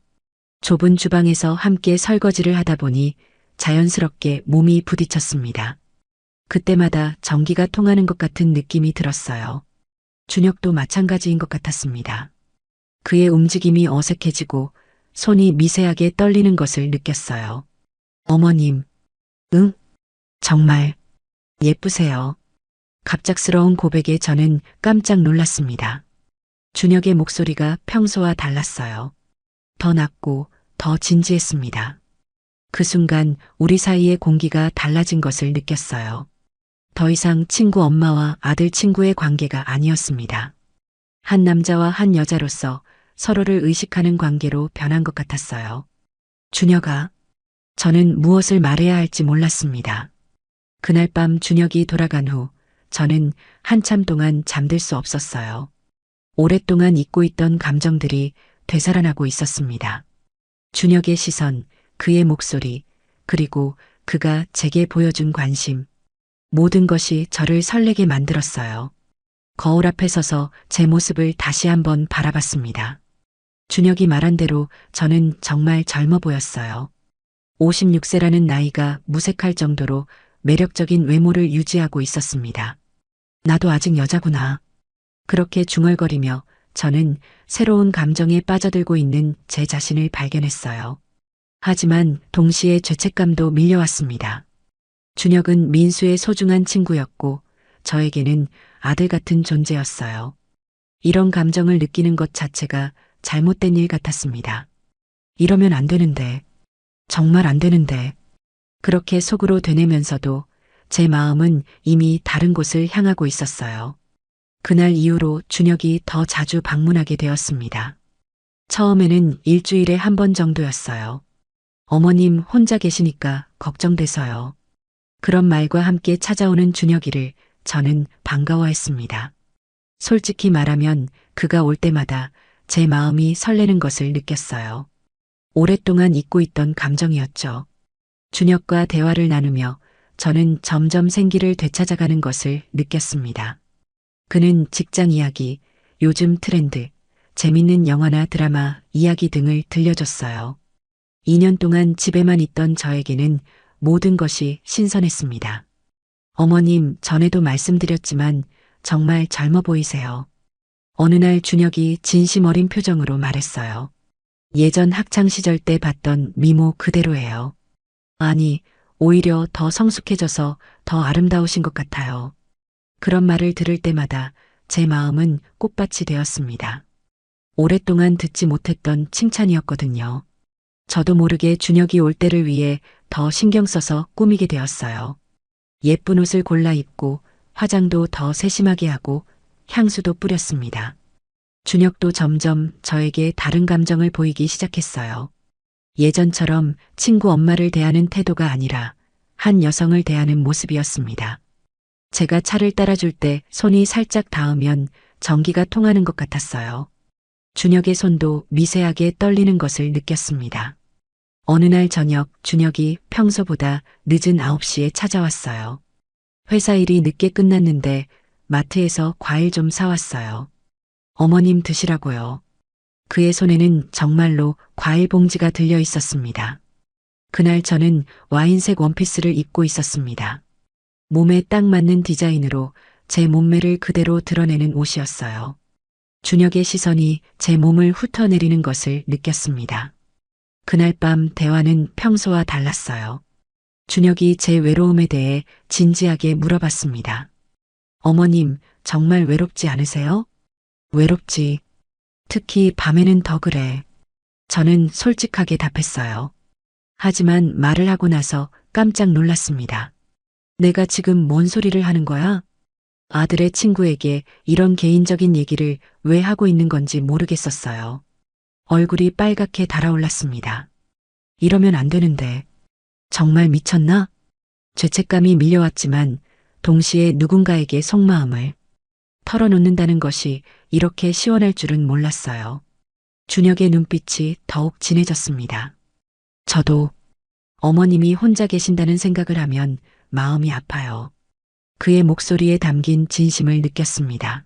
좁은 주방에서 함께 설거지를 하다 보니 자연스럽게 몸이 부딪혔습니다. 그때마다 전기가 통하는 것 같은 느낌이 들었어요. 준혁도 마찬가지인 것 같았습니다. 그의 움직임이 어색해지고 손이 미세하게 떨리는 것을 느꼈어요. 어머님, 응? 정말 예쁘세요. 갑작스러운 고백에 저는 깜짝 놀랐습니다. 준혁의 목소리가 평소와 달랐어요. 더 낮고 더 진지했습니다. 그 순간 우리 사이의 공기가 달라진 것을 느꼈어요. 더 이상 친구 엄마와 아들 친구의 관계가 아니었습니다. 한 남자와 한 여자로서 서로를 의식하는 관계로 변한 것 같았어요. 준혁아, 저는 무엇을 말해야 할지 몰랐습니다. 그날 밤 준혁이 돌아간 후 저는 한참 동안 잠들 수 없었어요. 오랫동안 잊고 있던 감정들이 되살아나고 있었습니다. 준혁의 시선, 그의 목소리, 그리고 그가 제게 보여준 관심. 모든 것이 저를 설레게 만들었어요. 거울 앞에 서서 제 모습을 다시 한번 바라봤습니다. 준혁이 말한 대로 저는 정말 젊어 보였어요. 56세라는 나이가 무색할 정도로 매력적인 외모를 유지하고 있었습니다. 나도 아직 여자구나. 그렇게 중얼거리며 저는 새로운 감정에 빠져들고 있는 제 자신을 발견했어요. 하지만 동시에 죄책감도 밀려왔습니다. 준혁은 민수의 소중한 친구였고 저에게는 아들 같은 존재였어요. 이런 감정을 느끼는 것 자체가 잘못된 일 같았습니다. 이러면 안 되는데, 정말 안 되는데. 그렇게 속으로 되뇌면서도 제 마음은 이미 다른 곳을 향하고 있었어요. 그날 이후로 준혁이 더 자주 방문하게 되었습니다. 처음에는 일주일에 한 번 정도였어요. 어머님 혼자 계시니까 걱정돼서요. 그런 말과 함께 찾아오는 준혁이를 저는 반가워했습니다. 솔직히 말하면 그가 올 때마다 제 마음이 설레는 것을 느꼈어요. 오랫동안 잊고 있던 감정이었죠. 준혁과 대화를 나누며 저는 점점 생기를 되찾아가는 것을 느꼈습니다. 그는 직장 이야기, 요즘 트렌드, 재밌는 영화나 드라마 이야기 등을 들려줬어요. 2년 동안 집에만 있던 저에게는 모든 것이 신선했습니다. 어머님, 전에도 말씀드렸지만 정말 젊어 보이세요. 어느 날 준혁이 진심 어린 표정으로 말했어요. 예전 학창시절 때 봤던 미모 그대로예요. 아니, 오히려 더 성숙해져서 더 아름다우신 것 같아요. 그런 말을 들을 때마다 제 마음은 꽃밭이 되었습니다. 오랫동안 듣지 못했던 칭찬이었거든요. 저도 모르게 준혁이 올 때를 위해 더 신경 써서 꾸미게 되었어요. 예쁜 옷을 골라 입고 화장도 더 세심하게 하고 향수도 뿌렸습니다. 준혁도 점점 저에게 다른 감정을 보이기 시작했어요. 예전처럼 친구 엄마를 대하는 태도가 아니라 한 여성을 대하는 모습이었습니다. 제가 차를 따라줄 때 손이 살짝 닿으면 전기가 통하는 것 같았어요. 준혁의 손도 미세하게 떨리는 것을 느꼈습니다. 어느 날 저녁 준혁이 평소보다 늦은 9시에 찾아왔어요. 회사 일이 늦게 끝났는데 마트에서 과일 좀 사왔어요. 어머님 드시라고요. 그의 손에는 정말로 과일 봉지가 들려 있었습니다. 그날 저는 와인색 원피스를 입고 있었습니다. 몸에 딱 맞는 디자인으로 제 몸매를 그대로 드러내는 옷이었어요. 준혁의 시선이 제 몸을 훑어내리는 것을 느꼈습니다. 그날 밤 대화는 평소와 달랐어요. 준혁이 제 외로움에 대해 진지하게 물어봤습니다. 어머님, 정말 외롭지 않으세요? 외롭지. 특히 밤에는 더 그래. 저는 솔직하게 답했어요. 하지만 말을 하고 나서 깜짝 놀랐습니다. 내가 지금 뭔 소리를 하는 거야? 아들의 친구에게 이런 개인적인 얘기를 왜 하고 있는 건지 모르겠었어요. 얼굴이 빨갛게 달아올랐습니다. 이러면 안 되는데. 정말 미쳤나? 죄책감이 밀려왔지만 동시에 누군가에게 속마음을 털어놓는다는 것이 이렇게 시원할 줄은 몰랐어요. 준혁의 눈빛이 더욱 진해졌습니다. 저도 어머님이 혼자 계신다는 생각을 하면 마음이 아파요. 그의 목소리에 담긴 진심을 느꼈습니다.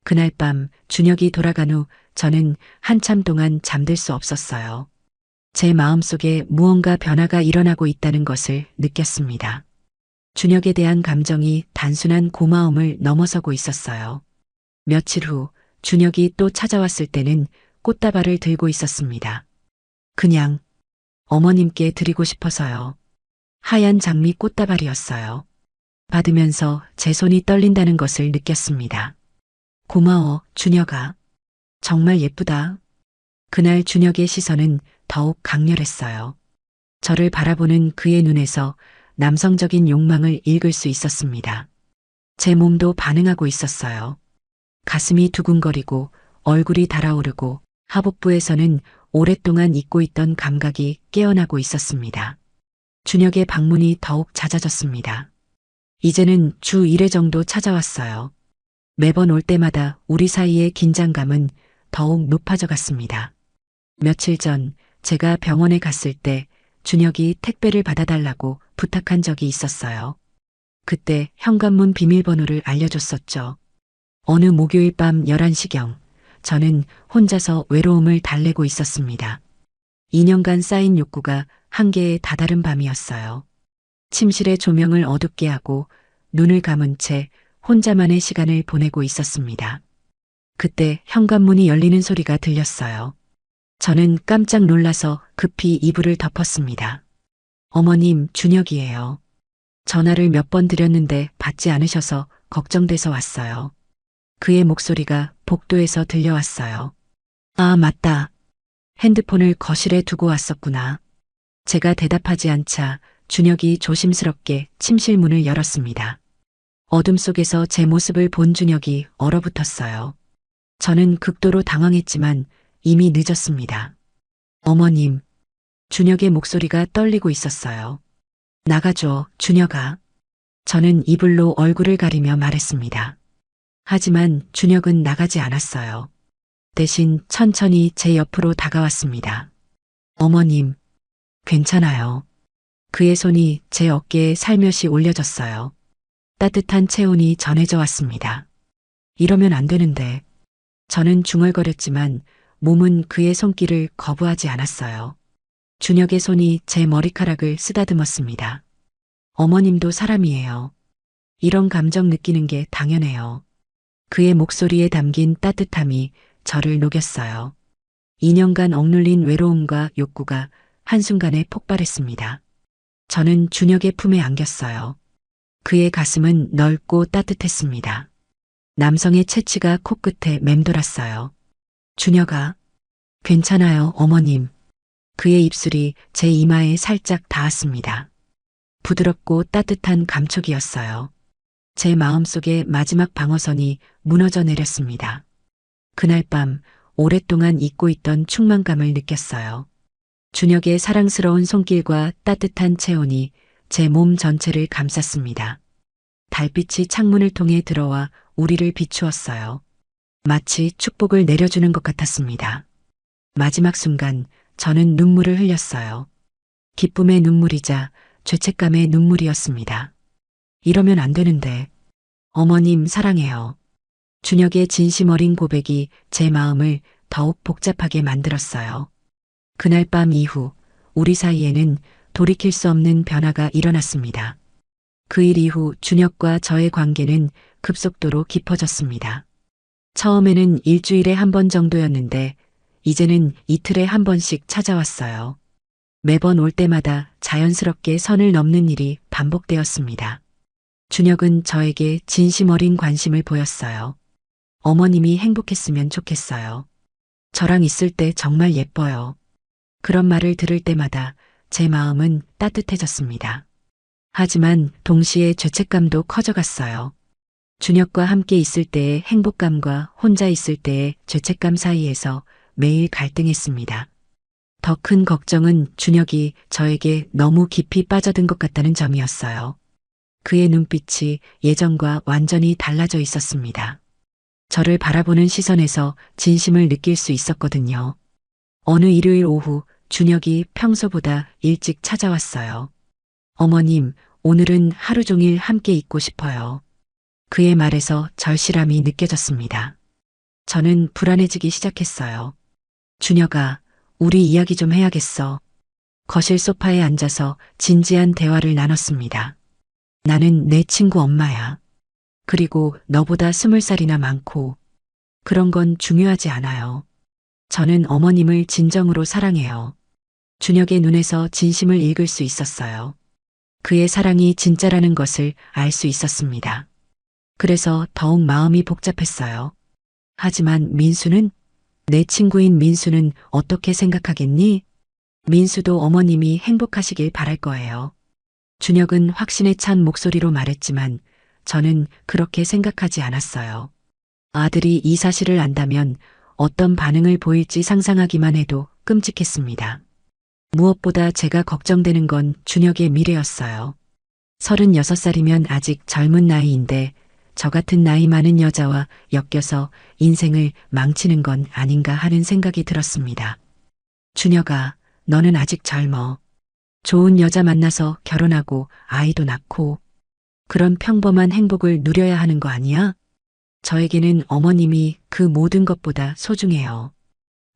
그날 밤 준혁이 돌아간 후 저는 한참 동안 잠들 수 없었어요. 제 마음속에 무언가 변화가 일어나고 있다는 것을 느꼈습니다. 준혁에 대한 감정이 단순한 고마움을 넘어서고 있었어요. 며칠 후 준혁이 또 찾아왔을 때는 꽃다발을 들고 있었습니다. 그냥 어머님께 드리고 싶어서요. 하얀 장미 꽃다발이었어요. 받으면서 제 손이 떨린다는 것을 느꼈습니다. 고마워, 준혁아. 정말 예쁘다. 그날 준혁의 시선은 더욱 강렬했어요. 저를 바라보는 그의 눈에서 남성적인 욕망을 읽을 수 있었습니다. 제 몸도 반응하고 있었어요. 가슴이 두근거리고 얼굴이 달아오르고 하복부에서는 오랫동안 잊고 있던 감각이 깨어나고 있었습니다. 준혁의 방문이 더욱 잦아졌습니다. 이제는 주 1회 정도 찾아왔어요. 매번 올 때마다 우리 사이의 긴장감은 더욱 높아져 갔습니다. 며칠 전 제가 병원에 갔을 때 준혁이 택배를 받아달라고 부탁한 적이 있었어요. 그때 현관문 비밀번호를 알려줬었죠. 어느 목요일 밤 11시경 저는 혼자서 외로움을 달래고 있었습니다. 2년간 쌓인 욕구가 한계에 다다른 밤이었어요. 침실의 조명을 어둡게 하고 눈을 감은 채 혼자만의 시간을 보내고 있었습니다. 그때 현관문이 열리는 소리가 들렸어요. 저는 깜짝 놀라서 급히 이불을 덮었습니다. 어머님, 준혁이에요. 전화를 몇 번 드렸는데 받지 않으셔서 걱정돼서 왔어요. 그의 목소리가 복도에서 들려왔어요. 아, 맞다. 핸드폰을 거실에 두고 왔었구나. 제가 대답하지 않자 준혁이 조심스럽게 침실 문을 열었습니다. 어둠 속에서 제 모습을 본 준혁이 얼어붙었어요. 저는 극도로 당황했지만 이미 늦었습니다. 어머님, 준혁의 목소리가 떨리고 있었어요. 나가줘, 준혁아. 저는 이불로 얼굴을 가리며 말했습니다. 하지만 준혁은 나가지 않았어요. 대신 천천히 제 옆으로 다가왔습니다. 어머님, 괜찮아요. 그의 손이 제 어깨에 살며시 올려졌어요. 따뜻한 체온이 전해져 왔습니다. 이러면 안 되는데. 저는 중얼거렸지만 몸은 그의 손길을 거부하지 않았어요. 준혁의 손이 제 머리카락을 쓰다듬었습니다. 어머님도 사람이에요. 이런 감정 느끼는 게 당연해요. 그의 목소리에 담긴 따뜻함이 저를 녹였어요. 2년간 억눌린 외로움과 욕구가 한순간에 폭발했습니다. 저는 준혁의 품에 안겼어요. 그의 가슴은 넓고 따뜻했습니다. 남성의 체치가 코끝에 맴돌았어요. 준혁아, 괜찮아요, 어머님. 그의 입술이 제 이마에 살짝 닿았습니다. 부드럽고 따뜻한 감촉이었어요. 제 마음속의 마지막 방어선이 무너져 내렸습니다. 그날 밤 오랫동안 잊고 있던 충만감을 느꼈어요. 준혁의 사랑스러운 손길과 따뜻한 체온이 제 몸 전체를 감쌌습니다. 달빛이 창문을 통해 들어와 우리를 비추었어요. 마치 축복을 내려주는 것 같았습니다. 마지막 순간 저는 눈물을 흘렸어요. 기쁨의 눈물이자 죄책감의 눈물이었습니다. 이러면 안 되는데. 어머님 사랑해요. 준혁의 진심 어린 고백이 제 마음을 더욱 복잡하게 만들었어요. 그날 밤 이후 우리 사이에는 돌이킬 수 없는 변화가 일어났습니다. 그 일 이후 준혁과 저의 관계는 급속도로 깊어졌습니다. 처음에는 일주일에 한 번 정도였는데 이제는 이틀에 한 번씩 찾아왔어요. 매번 올 때마다 자연스럽게 선을 넘는 일이 반복되었습니다. 준혁은 저에게 진심 어린 관심을 보였어요. 어머님이 행복했으면 좋겠어요. 저랑 있을 때 정말 예뻐요. 그런 말을 들을 때마다 제 마음은 따뜻해졌습니다. 하지만 동시에 죄책감도 커져갔어요. 준혁과 함께 있을 때의 행복감과 혼자 있을 때의 죄책감 사이에서 매일 갈등했습니다. 더 큰 걱정은 준혁이 저에게 너무 깊이 빠져든 것 같다는 점이었어요. 그의 눈빛이 예전과 완전히 달라져 있었습니다. 저를 바라보는 시선에서 진심을 느낄 수 있었거든요. 어느 일요일 오후 준혁이 평소보다 일찍 찾아왔어요. 어머님, 오늘은 하루 종일 함께 있고 싶어요. 그의 말에서 절실함이 느껴졌습니다. 저는 불안해지기 시작했어요. 준혁아, 우리 이야기 좀 해야겠어. 거실 소파에 앉아서 진지한 대화를 나눴습니다. 나는 내 친구 엄마야. 그리고 너보다 20살이나 많고 그런 건 중요하지 않아요. 저는 어머님을 진정으로 사랑해요. 준혁의 눈에서 진심을 읽을 수 있었어요. 그의 사랑이 진짜라는 것을 알 수 있었습니다. 그래서 더욱 마음이 복잡했어요. 하지만 민수는? 내 친구인 민수는 어떻게 생각하겠니? 민수도 어머님이 행복하시길 바랄 거예요. 준혁은 확신에 찬 목소리로 말했지만 저는 그렇게 생각하지 않았어요. 아들이 이 사실을 안다면 어떤 반응을 보일지 상상하기만 해도 끔찍했습니다. 무엇보다 제가 걱정되는 건 준혁의 미래였어요. 36살이면 아직 젊은 나이인데 저 같은 나이 많은 여자와 엮여서 인생을 망치는 건 아닌가 하는 생각이 들었습니다. 준혁아, 너는 아직 젊어. 좋은 여자 만나서 결혼하고 아이도 낳고 그런 평범한 행복을 누려야 하는 거 아니야? 저에게는 어머님이 그 모든 것보다 소중해요.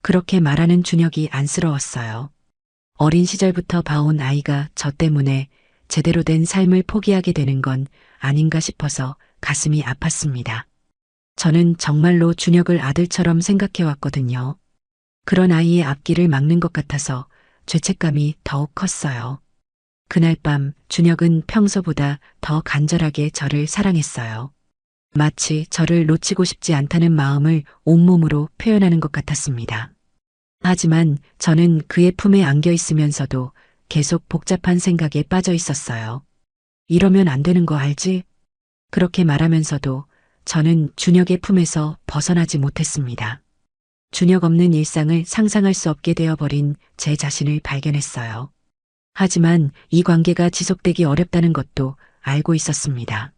그렇게 말하는 준혁이 안쓰러웠어요. 어린 시절부터 봐온 아이가 저 때문에 제대로 된 삶을 포기하게 되는 건 아닌가 싶어서 가슴이 아팠습니다. 저는 정말로 준혁을 아들처럼 생각해왔거든요. 그런 아이의 앞길을 막는 것 같아서 죄책감이 더욱 컸어요. 그날 밤 준혁은 평소보다 더 간절하게 저를 사랑했어요. 마치 저를 놓치고 싶지 않다는 마음을 온몸으로 표현하는 것 같았습니다. 하지만 저는 그의 품에 안겨 있으면서도 계속 복잡한 생각에 빠져 있었어요. 이러면 안 되는 거 알지? 그렇게 말하면서도 저는 준혁의 품에서 벗어나지 못했습니다. 준혁 없는 일상을 상상할 수 없게 되어버린 제 자신을 발견했어요. 하지만 이 관계가 지속되기 어렵다는 것도 알고 있었습니다.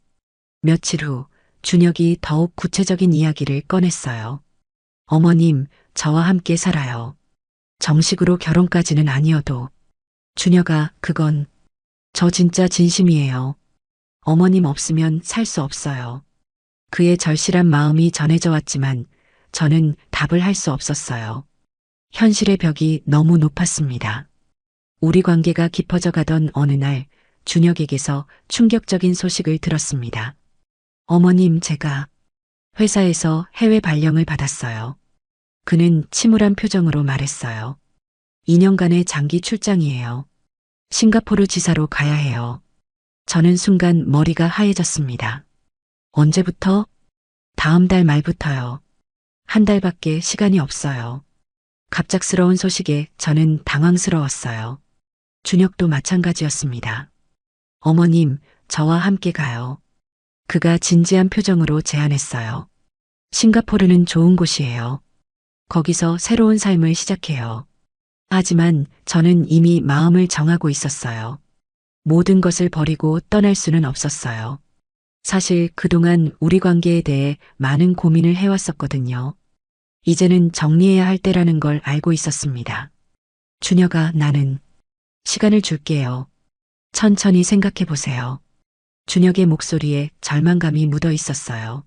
며칠 후 준혁이 더욱 구체적인 이야기를 꺼냈어요. 어머님, 저와 함께 살아요. 정식으로 결혼까지는 아니어도. 준혁아, 그건 저 진짜 진심이에요. 어머님 없으면 살 수 없어요. 그의 절실한 마음이 전해져 왔지만 저는 답을 할 수 없었어요. 현실의 벽이 너무 높았습니다. 우리 관계가 깊어져 가던 어느 날 준혁에게서 충격적인 소식을 들었습니다. 어머님, 제가 회사에서 해외 발령을 받았어요. 그는 침울한 표정으로 말했어요. 2년간의 장기 출장이에요. 싱가포르 지사로 가야 해요. 저는 순간 머리가 하얘졌습니다. 언제부터? 다음 달 말부터요. 한 달밖에 시간이 없어요. 갑작스러운 소식에 저는 당황스러웠어요. 준혁도 마찬가지였습니다. 어머님, 저와 함께 가요. 그가 진지한 표정으로 제안했어요. 싱가포르는 좋은 곳이에요. 거기서 새로운 삶을 시작해요. 하지만 저는 이미 마음을 정하고 있었어요. 모든 것을 버리고 떠날 수는 없었어요. 사실 그동안 우리 관계에 대해 많은 고민을 해왔었거든요. 이제는 정리해야 할 때라는 걸 알고 있었습니다. 준혁아, 나는 시간을 줄게요. 천천히 생각해 보세요. 준혁의 목소리에 절망감이 묻어 있었어요.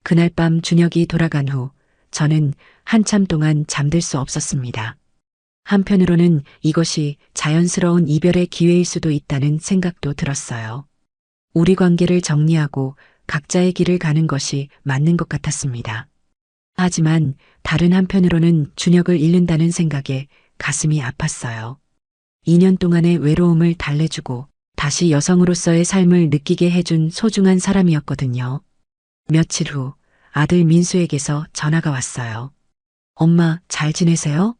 그날 밤 준혁이 돌아간 후 저는 한참 동안 잠들 수 없었습니다. 한편으로는 이것이 자연스러운 이별의 기회일 수도 있다는 생각도 들었어요. 우리 관계를 정리하고 각자의 길을 가는 것이 맞는 것 같았습니다. 하지만 다른 한편으로는 준혁을 잃는다는 생각에 가슴이 아팠어요. 2년 동안의 외로움을 달래주고 다시 여성으로서의 삶을 느끼게 해준 소중한 사람이었거든요. 며칠 후 아들 민수에게서 전화가 왔어요. 엄마, 잘 지내세요?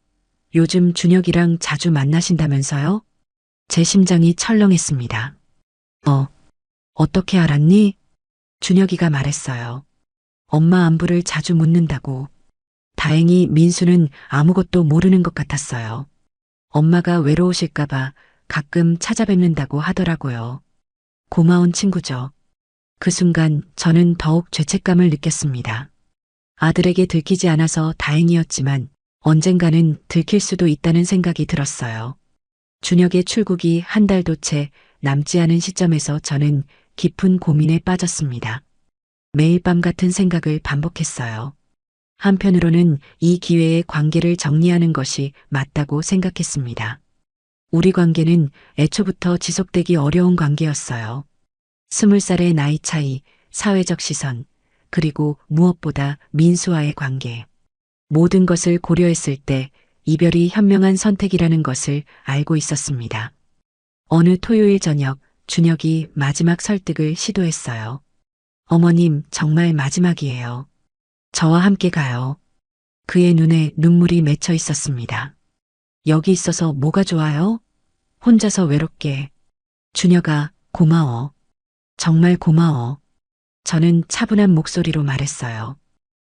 요즘 준혁이랑 자주 만나신다면서요? 제 심장이 철렁했습니다. 어떻게 알았니? 준혁이가 말했어요. 엄마 안부를 자주 묻는다고. 다행히 민수는 아무것도 모르는 것 같았어요. 엄마가 외로우실까봐 가끔 찾아뵙는다고 하더라고요. 고마운 친구죠. 그 순간 저는 더욱 죄책감을 느꼈습니다. 아들에게 들키지 않아서 다행이었지만 언젠가는 들킬 수도 있다는 생각이 들었어요. 준혁의 출국이 한 달도 채 남지 않은 시점에서 저는 깊은 고민에 빠졌습니다. 매일 밤 같은 생각을 반복했어요. 한편으로는 이 기회에 관계를 정리하는 것이 맞다고 생각했습니다. 우리 관계는 애초부터 지속되기 어려운 관계였어요. 20살의 나이 차이, 사회적 시선, 그리고 무엇보다 민수와의 관계. 모든 것을 고려했을 때 이별이 현명한 선택이라는 것을 알고 있었습니다. 어느 토요일 저녁, 준혁이 마지막 설득을 시도했어요. 어머님, 정말 마지막이에요. 저와 함께 가요. 그의 눈에 눈물이 맺혀 있었습니다. 여기 있어서 뭐가 좋아요? 혼자서 외롭게. 준혁아, 고마워. 정말 고마워. 저는 차분한 목소리로 말했어요.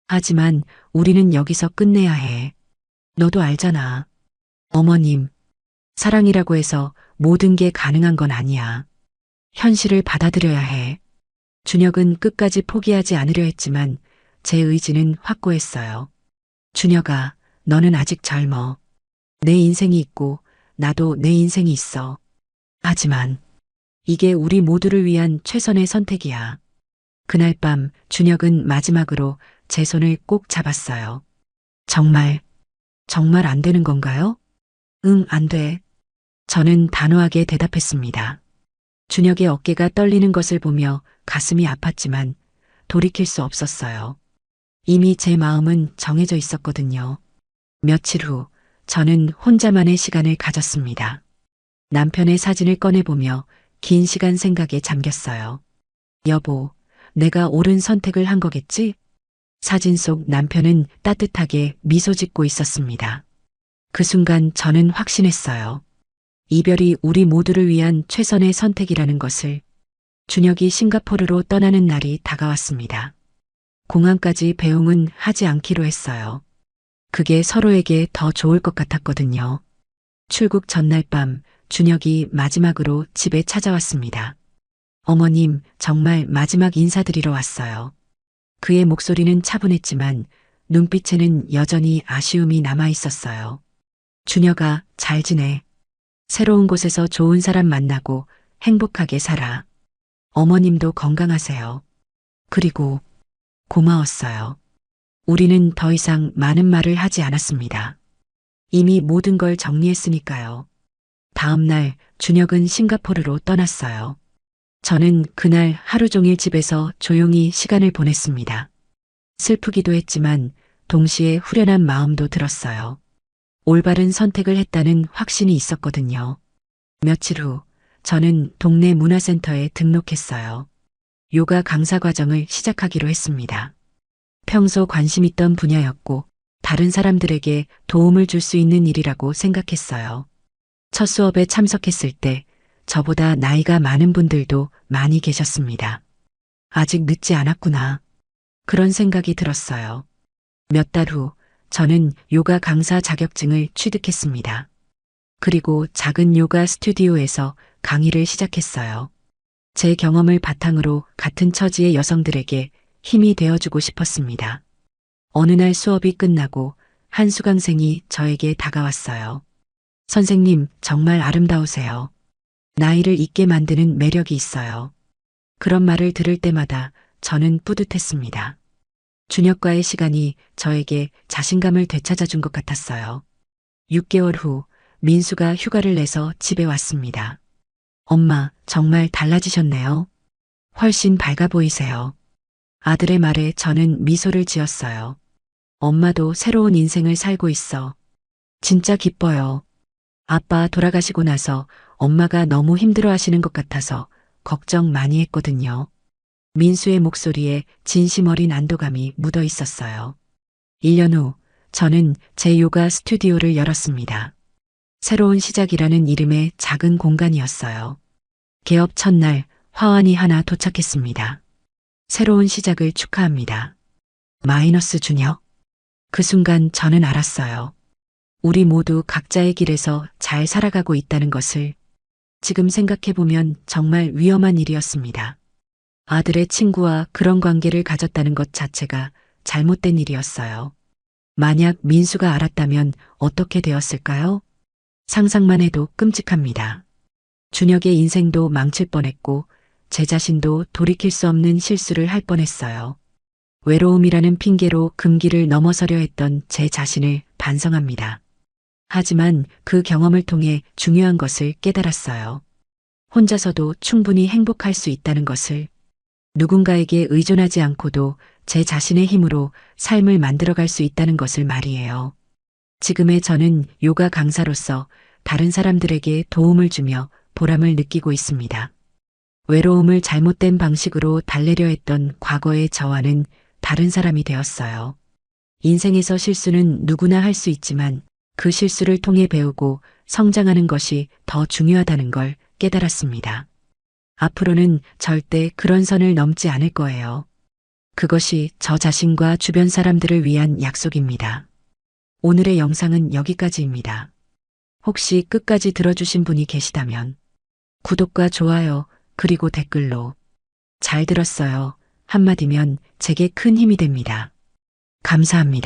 하지만 우리는 여기서 끝내야 해. 너도 알잖아. 어머님, 사랑이라고 해서 모든 게 가능한 건 아니야. 현실을 받아들여야 해. 준혁은 끝까지 포기하지 않으려 했지만 제 의지는 확고했어요. 준혁아, 너는 아직 젊어. 내 인생이 있고 나도 내 인생이 있어. 하지만 이게 우리 모두를 위한 최선의 선택이야. 그날 밤 준혁은 마지막으로 제 손을 꼭 잡았어요. 정말 안 되는 건가요? 응, 안 돼. 저는 단호하게 대답했습니다. 준혁의 어깨가 떨리는 것을 보며 가슴이 아팠지만 돌이킬 수 없었어요. 이미 제 마음은 정해져 있었거든요. 며칠 후 저는 혼자만의 시간을 가졌습니다. 남편의 사진을 꺼내보며 긴 시간 생각에 잠겼어요. 여보, 내가 옳은 선택을 한 거겠지? 사진 속 남편은 따뜻하게 미소 짓고 있었습니다. 그 순간 저는 확신했어요. 이별이 우리 모두를 위한 최선의 선택이라는 것을. 준혁이 싱가포르로 떠나는 날이 다가왔습니다. 공항까지 배웅은 하지 않기로 했어요. 그게 서로에게 더 좋을 것 같았거든요. 출국 전날 밤 준혁이 마지막으로 집에 찾아왔습니다. 어머님, 정말 마지막 인사드리러 왔어요. 그의 목소리는 차분했지만 눈빛에는 여전히 아쉬움이 남아 있었어요. 준혁아, 잘 지내. 새로운 곳에서 좋은 사람 만나고 행복하게 살아. 어머님도 건강하세요. 그리고 고마웠어요. 우리는 더 이상 많은 말을 하지 않았습니다. 이미 모든 걸 정리했으니까요. 다음 날 준혁은 싱가포르로 떠났어요. 저는 그날 하루 종일 집에서 조용히 시간을 보냈습니다. 슬프기도 했지만 동시에 후련한 마음도 들었어요. 올바른 선택을 했다는 확신이 있었거든요. 며칠 후 저는 동네 문화센터에 등록했어요. 요가 강사 과정을 시작하기로 했습니다. 평소 관심 있던 분야였고 다른 사람들에게 도움을 줄 수 있는 일이라고 생각했어요. 첫 수업에 참석했을 때 저보다 나이가 많은 분들도 많이 계셨습니다. 아직 늦지 않았구나. 그런 생각이 들었어요. 몇 달 후 저는 요가 강사 자격증을 취득했습니다. 그리고 작은 요가 스튜디오에서 강의를 시작했어요. 제 경험을 바탕으로 같은 처지의 여성들에게 힘이 되어주고 싶었습니다. 어느 날 수업이 끝나고 한 수강생이 저에게 다가왔어요. 선생님, 정말 아름다우세요. 나이를 잊게 만드는 매력이 있어요. 그런 말을 들을 때마다 저는 뿌듯했습니다. 준혁과의 시간이 저에게 자신감을 되찾아준 것 같았어요. 6개월 후 민수가 휴가를 내서 집에 왔습니다. 엄마, 정말 달라지셨네요. 훨씬 밝아 보이세요. 아들의 말에 저는 미소를 지었어요. 엄마도 새로운 인생을 살고 있어. 진짜 기뻐요. 아빠 돌아가시고 나서 엄마가 너무 힘들어 하시는 것 같아서 걱정 많이 했거든요. 민수의 목소리에 진심 어린 안도감이 묻어 있었어요. 1년 후 저는 제 요가 스튜디오를 열었습니다. 새로운 시작이라는 이름의 작은 공간이었어요. 개업 첫날 화환이 하나 도착했습니다. 새로운 시작을 축하합니다. 마이너스 준혁. 그 순간 저는 알았어요. 우리 모두 각자의 길에서 잘 살아가고 있다는 것을. 지금 생각해보면 정말 위험한 일이었습니다. 아들의 친구와 그런 관계를 가졌다는 것 자체가 잘못된 일이었어요. 만약 민수가 알았다면 어떻게 되었을까요? 상상만 해도 끔찍합니다. 준혁의 인생도 망칠 뻔했고 제 자신도 돌이킬 수 없는 실수를 할 뻔했어요. 외로움이라는 핑계로 금기를 넘어서려 했던 제 자신을 반성합니다. 하지만 그 경험을 통해 중요한 것을 깨달았어요. 혼자서도 충분히 행복할 수 있다는 것을, 누군가에게 의존하지 않고도 제 자신의 힘으로 삶을 만들어갈 수 있다는 것을 말이에요. 지금의 저는 요가 강사로서 다른 사람들에게 도움을 주며 보람을 느끼고 있습니다. 외로움을 잘못된 방식으로 달래려 했던 과거의 저와는 다른 사람이 되었어요. 인생에서 실수는 누구나 할 수 있지만 그 실수를 통해 배우고 성장하는 것이 더 중요하다는 걸 깨달았습니다. 앞으로는 절대 그런 선을 넘지 않을 거예요. 그것이 저 자신과 주변 사람들을 위한 약속입니다. 오늘의 영상은 여기까지입니다. 혹시 끝까지 들어주신 분이 계시다면 구독과 좋아요 그리고 댓글로 잘 들었어요 한마디면 제게 큰 힘이 됩니다. 감사합니다.